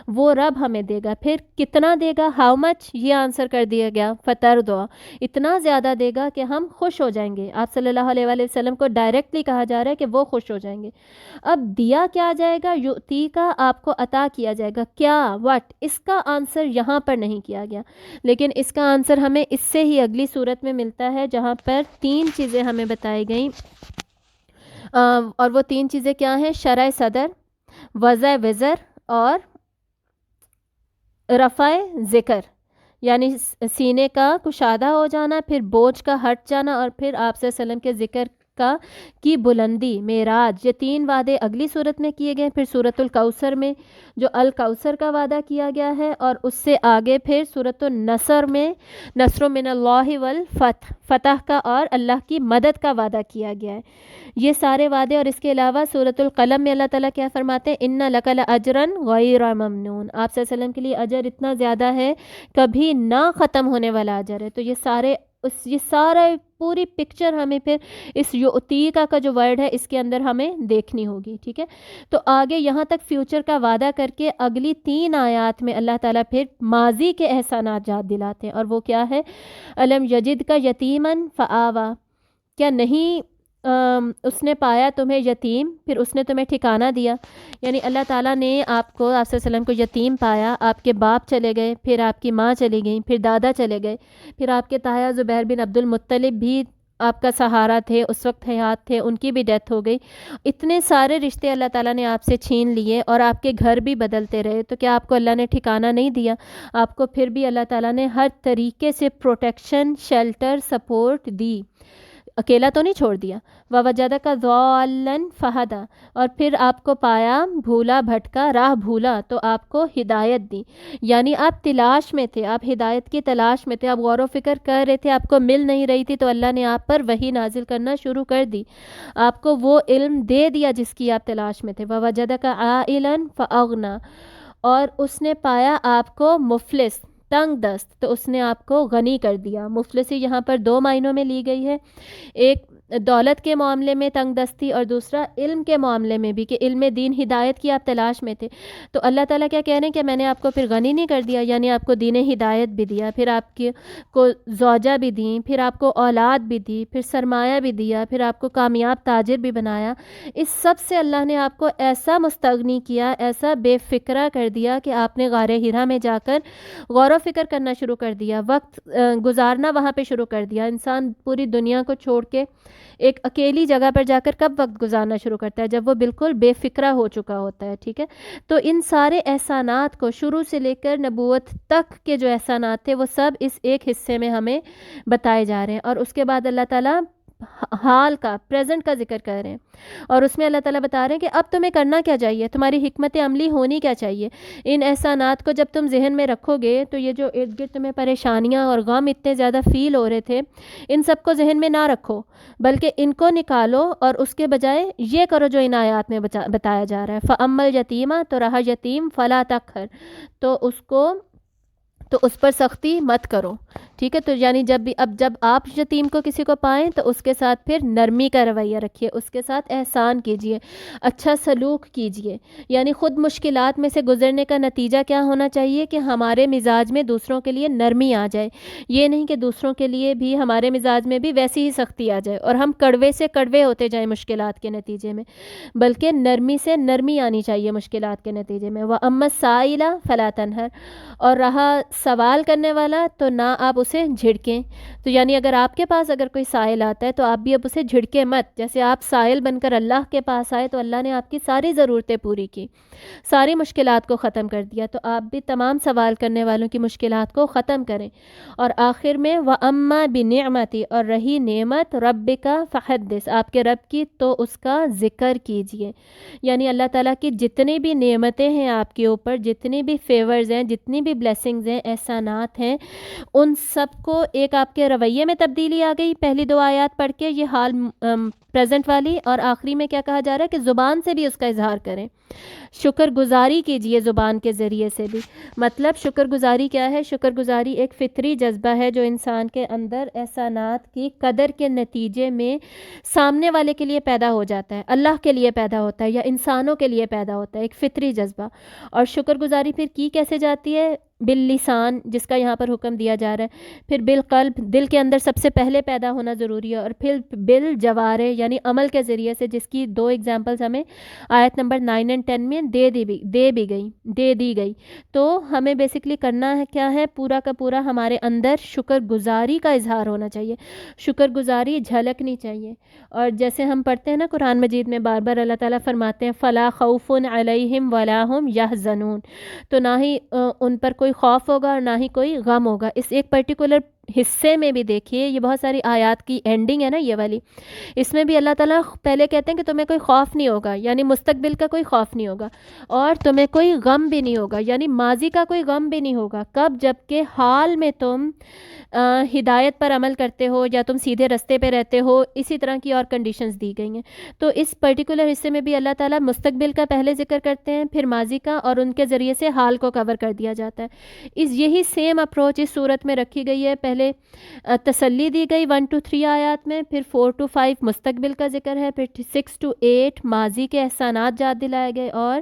وہ رب ہمیں دے گا۔ پھر کتنا دے گا؟ ہاؤ مچ، یہ آنسر کر دیا گیا فتر دعا، اتنا زیادہ دے گا کہ ہم خوش ہو جائیں گے۔ آپ صلی اللہ علیہ وآلہ وسلم کو ڈائریکٹلی کہا جا رہا ہے کہ وہ خوش ہو جائیں گے۔ اب دیا کیا جائے گا؟ یؤتی کا، آپ کو عطا کیا جائے گا۔ کیا؟ وٹ، اس کا آنسر یہاں پر نہیں کیا گیا، لیکن اس کا آنسر ہمیں اس سے ہی اگلی صورت میں ملتا ہے، جہاں پر 3 چیزیں ہمیں بتائی گئیں، اور وہ 3 چیزیں کیا ہیں؟ شرح صدر، وضع وزر، اور رفع ذکر، یعنی سینے کا کشادہ ہو جانا، پھر بوجھ کا ہٹ جانا، اور پھر آپ صلی اللہ علیہ وسلم کے ذکر کی بلندی، معراج۔ یہ 3 وعدے اگلی صورت میں کیے گئے۔ پھر سورۃ الکوثر میں جو الکوثر کا وعدہ کیا گیا ہے، اور اس سے آگے پھر سورۃ النصر میں نصر من اللہ والفتح، فتح کا اور اللہ کی مدد کا وعدہ کیا گیا ہے۔ یہ سارے وعدے، اور اس کے علاوہ سورۃ القلم میں اللہ تعالیٰ کیا فرماتے ہیں؟ ان لک لاجرا غیر ممنون، آپ صلی اللہ علیہ وسلم کے لیے اجر اتنا زیادہ ہے، کبھی نہ ختم ہونے والا اجر ہے۔ تو یہ سارا پوری پکچر ہمیں پھر اس یؤتی کا جو ورڈ ہے اس کے اندر ہمیں دیکھنی ہوگی، ٹھیک ہے۔ تو آگے یہاں تک فیوچر کا وعدہ کر کے اگلی 3 آیات میں اللہ تعالیٰ پھر ماضی کے احسانات یاد دلاتے ہیں، اور وہ کیا ہے؟ الم یجد کا یتیما فآوا، کیا نہیں اس نے پایا تمہیں یتیم، پھر اس نے تمہیں ٹھکانہ دیا۔ یعنی اللہ تعالیٰ نے آپ کو، آپ صلی اللہ علیہ وسلم کو یتیم پایا، آپ کے باپ چلے گئے، پھر آپ کی ماں چلی گئیں، پھر دادا چلے گئے، پھر آپ کے تایا زبیر بن عبد المطلب بھی آپ کا سہارا تھے، اس وقت حیات تھے، ان کی بھی ڈیتھ ہو گئی۔ اتنے سارے رشتے اللہ تعالیٰ نے آپ سے چھین لیے، اور آپ کے گھر بھی بدلتے رہے، تو کیا آپ کو اللہ نے ٹھکانہ نہیں دیا؟ آپ کو پھر بھی اللہ تعالیٰ نے ہر طریقے سے پروٹیکشن، شیلٹر، سپورٹ دی، اکیلا تو نہیں چھوڑ دیا۔ وَوَجَدَكَ ضَالًّا فَهَدَىٰ، اور پھر آپ کو پایا بھولا بھٹکا، راہ بھولا تو آپ کو ہدایت دی۔ یعنی آپ تلاش میں تھے، آپ ہدایت کی تلاش میں تھے، آپ غور و فکر کر رہے تھے، آپ کو مل نہیں رہی تھی، تو اللہ نے آپ پر وحی نازل کرنا شروع کر دی، آپ کو وہ علم دے دیا جس کی آپ تلاش میں تھے۔ وَوَجَدَكَ عَائِلًا فَأَغْنَىٰ، اور اس نے پایا آپ کو مفلس، تنگ دست، تو اس نے آپ کو غنی کر دیا۔ مفلسی یہاں پر 2 معنوں میں لی گئی ہے، ایک دولت کے معاملے میں تنگ دستی، اور دوسرا علم کے معاملے میں بھی، کہ علم دین ہدایت کی آپ تلاش میں تھے، تو اللہ تعالیٰ کیا کہہ رہے ہیں کہ میں نے آپ کو پھر غنی نہیں کر دیا، یعنی آپ کو دین ہدایت بھی دیا، پھر آپ کو زوجہ بھی دیں، پھر آپ کو اولاد بھی دی، پھر سرمایہ بھی دیا، پھر آپ کو کامیاب تاجر بھی بنایا۔ اس سب سے اللہ نے آپ کو ایسا مستغنی کیا، ایسا بے فکرہ کر دیا کہ آپ نے غار ہرا میں جا کر غور و فکر کرنا شروع کر دیا، وقت گزارنا وہاں پہ شروع کر دیا۔ انسان پوری دنیا کو چھوڑ کے ایک اکیلی جگہ پر جا کر کب وقت گزارنا شروع کرتا ہے؟ جب وہ بالکل بے فکرہ ہو چکا ہوتا ہے، ٹھیک ہے۔ تو ان سارے احسانات کو شروع سے لے کر نبوت تک کے جو احسانات تھے وہ سب اس ایک حصے میں ہمیں بتائے جا رہے ہیں، اور اس کے بعد اللہ تعالیٰ حال کا، پریزنٹ کا ذکر کر رہے ہیں، اور اس میں اللہ تعالیٰ بتا رہے ہیں کہ اب تمہیں کرنا کیا چاہیے، تمہاری حکمت عملی ہونی کیا چاہیے۔ ان احسانات کو جب تم ذہن میں رکھو گے تو یہ جو ارد گرد تمہیں پریشانیاں اور غم اتنے زیادہ فیل ہو رہے تھے، ان سب کو ذہن میں نہ رکھو، بلکہ ان کو نکالو، اور اس کے بجائے یہ کرو جو ان آیات میں بتایا جا رہا ہے۔ فَأَمَّا الْيَتِيمَ، تو رہا یتیم، فَلَا تَقْهَرْ، تو اس کو تو اس پر سختی مت کرو، ٹھیک ہے. تو یعنی جب آپ یتیم کو کسی کو پائیں تو اس کے ساتھ پھر نرمی کا رویہ رکھیے، اس کے ساتھ احسان کیجیے، اچھا سلوک کیجیے. یعنی خود مشکلات میں سے گزرنے کا نتیجہ کیا ہونا چاہیے کہ ہمارے مزاج میں دوسروں کے لیے نرمی آ جائے. یہ نہیں کہ دوسروں کے لیے بھی ہمارے مزاج میں بھی ویسی ہی سختی آ جائے اور ہم کڑوے سے کڑوے ہوتے جائیں مشکلات کے نتیجے میں، بلکہ نرمی سے نرمی آنی چاہیے مشکلات کے نتیجے میں. وَأَمَّا السَّائِلَ فَلَا تَنْهَرْ، اور رہا سوال کرنے والا تو نہ آپ اسے جھڑکیں. تو یعنی اگر کوئی سائل آتا ہے تو آپ بھی اب اسے جھڑکے مت. جیسے آپ سائل بن کر اللہ کے پاس آئے تو اللہ نے آپ کی ساری ضرورتیں پوری کی، ساری مشکلات کو ختم کر دیا، تو آپ بھی تمام سوال کرنے والوں کی مشکلات کو ختم کریں. اور آخر میں وَأَمَّا بِنِعْمَتِ، اور رہی نعمت رَبِّكَ فَحَدِّثْ، آپ کے رب کی تو اس کا ذکر کیجئے. یعنی اللہ تعالیٰ کی جتنی بھی نعمتیں ہیں آپ کے اوپر، جتنی بھی فیورز ہیں، جتنی بھی بلیسنگز ہیں، احسانات ہیں، ان سب کو ایک آپ کے رویے میں تبدیلی آ گئی پہلی 2 آیات پڑھ کے، یہ حال پریزنٹ والی. اور آخری میں کیا کہا جا رہا ہے کہ زبان سے بھی اس کا اظہار کریں، شکر گزاری کیجئے زبان کے ذریعے سے بھی. مطلب شکر گزاری کیا ہے؟ شکر گزاری ایک فطری جذبہ ہے جو انسان کے اندر احسانات کی قدر کے نتیجے میں سامنے والے کے لیے پیدا ہو جاتا ہے، اللہ کے لیے پیدا ہوتا ہے یا انسانوں کے لیے پیدا ہوتا ہے، ایک فطری جذبہ. اور شکر گزاری پھر کی کیسے جاتی ہے؟ باللسان، جس کا یہاں پر حکم دیا جا رہا ہے. پھر بالقلب، دل کے اندر سب سے پہلے پیدا ہونا ضروری ہے. اور پھر بالجوارح یعنی عمل کے ذریعے سے، جس کی 2 ایگزامپلز ہمیں آیت نمبر 9 اور 10 میں دے دی گئی. تو ہمیں بیسکلی کرنا ہے کیا ہے؟ پورا کا پورا ہمارے اندر شکر گزاری کا اظہار ہونا چاہیے، شکر گزاری جھلکنی چاہیے. اور جیسے ہم پڑھتے ہیں نا قرآن مجید میں بار بار اللہ تعالیٰ فرماتے ہیں فَلَا خَوْفٌ عَلَيْهِمْ وَلَا هُمْ يَحْزَنُونَ، تو نہ ہی ان پر کوئی خوف ہوگا اور نہ ہی کوئی غم ہوگا. اس ایک پرٹیکولر حصے میں بھی دیکھیے، یہ بہت ساری آیات کی اینڈنگ ہے نا یہ والی، اس میں بھی اللہ تعالیٰ پہلے کہتے ہیں کہ تمہیں کوئی خوف نہیں ہوگا، یعنی مستقبل کا کوئی خوف نہیں ہوگا، اور تمہیں کوئی غم بھی نہیں ہوگا، یعنی ماضی کا کوئی غم بھی نہیں ہوگا. کب؟ جب کہ حال میں تم ہدایت پر عمل کرتے ہو یا تم سیدھے رستے پہ رہتے ہو. اسی طرح کی اور کنڈیشنز دی گئی ہیں. تو اس پرٹیکولر حصے میں بھی اللہ تعالیٰ مستقبل کا پہلے ذکر کرتے ہیں، پھر ماضی کا، اور ان کے ذریعے سے حال کو کور کر دیا جاتا ہے. یہی سیم اپروچ اس صورت میں رکھی گئی ہے. پہلے تسلی دی گئی 1 to 3 آیات میں، پھر 4 to 5 مستقبل کا ذکر ہے، پھر 6 to 8 ماضی کے احسانات یاد دلائے گئے، اور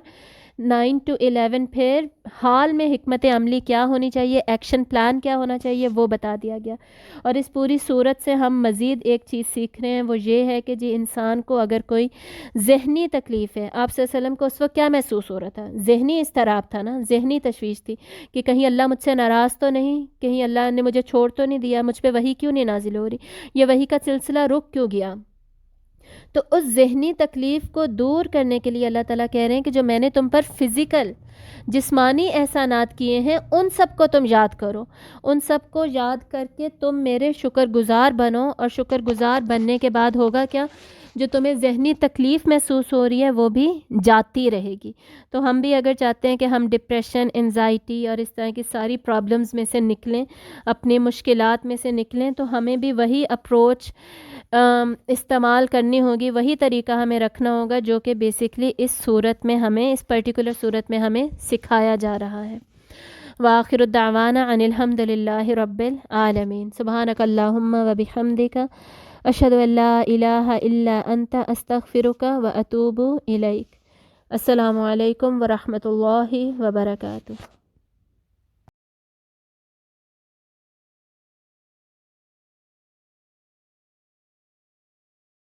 9 to 11 پھر حال میں حکمت عملی کیا ہونی چاہیے، ایکشن پلان کیا ہونا چاہیے، وہ بتا دیا گیا. اور اس پوری صورت سے ہم مزید ایک چیز سیکھ رہے ہیں، وہ یہ ہے کہ جی انسان کو اگر کوئی ذہنی تکلیف ہے، آپ صلی اللہ علیہ وسلم کو اس وقت کیا محسوس ہو رہا تھا؟ ذہنی اضطراب تھا نا، ذہنی تشویش تھی کہ کہیں اللہ مجھ سے ناراض تو نہیں، کہیں اللہ نے مجھے چھوڑ تو نہیں دیا، مجھ پہ وحی کیوں نہیں نازل ہو رہی، یہ وحی کا سلسلہ رک کیوں گیا. تو اس ذہنی تکلیف کو دور کرنے کے لیے اللہ تعالیٰ کہہ رہے ہیں کہ جو میں نے تم پر فزیکل جسمانی احسانات کیے ہیں ان سب کو تم یاد کرو، ان سب کو یاد کر کے تم میرے شکر گزار بنو. اور شکر گزار بننے کے بعد ہوگا کیا؟ جو تمہیں ذہنی تکلیف محسوس ہو رہی ہے وہ بھی جاتی رہے گی. تو ہم بھی اگر چاہتے ہیں کہ ہم ڈپریشن، انزائٹی اور اس طرح کی ساری پرابلمز میں سے نکلیں، اپنی مشکلات میں سے نکلیں، تو ہمیں بھی وہی اپروچ استعمال کرنی ہوگی، وہی طریقہ ہمیں رکھنا ہوگا جو کہ بیسکلی اس صورت میں ہمیں، اس پرٹیکولر صورت میں ہمیں سکھایا جا رہا ہے. وآخر الدعوانا ان الحمد للہ رب العالمین. سبحانک اللہم و بحمدک، اشہد ان لا الہ الا انت، استغفرک و اتوب الیک. السلام علیکم ورحمۃ اللہ وبرکاتہ.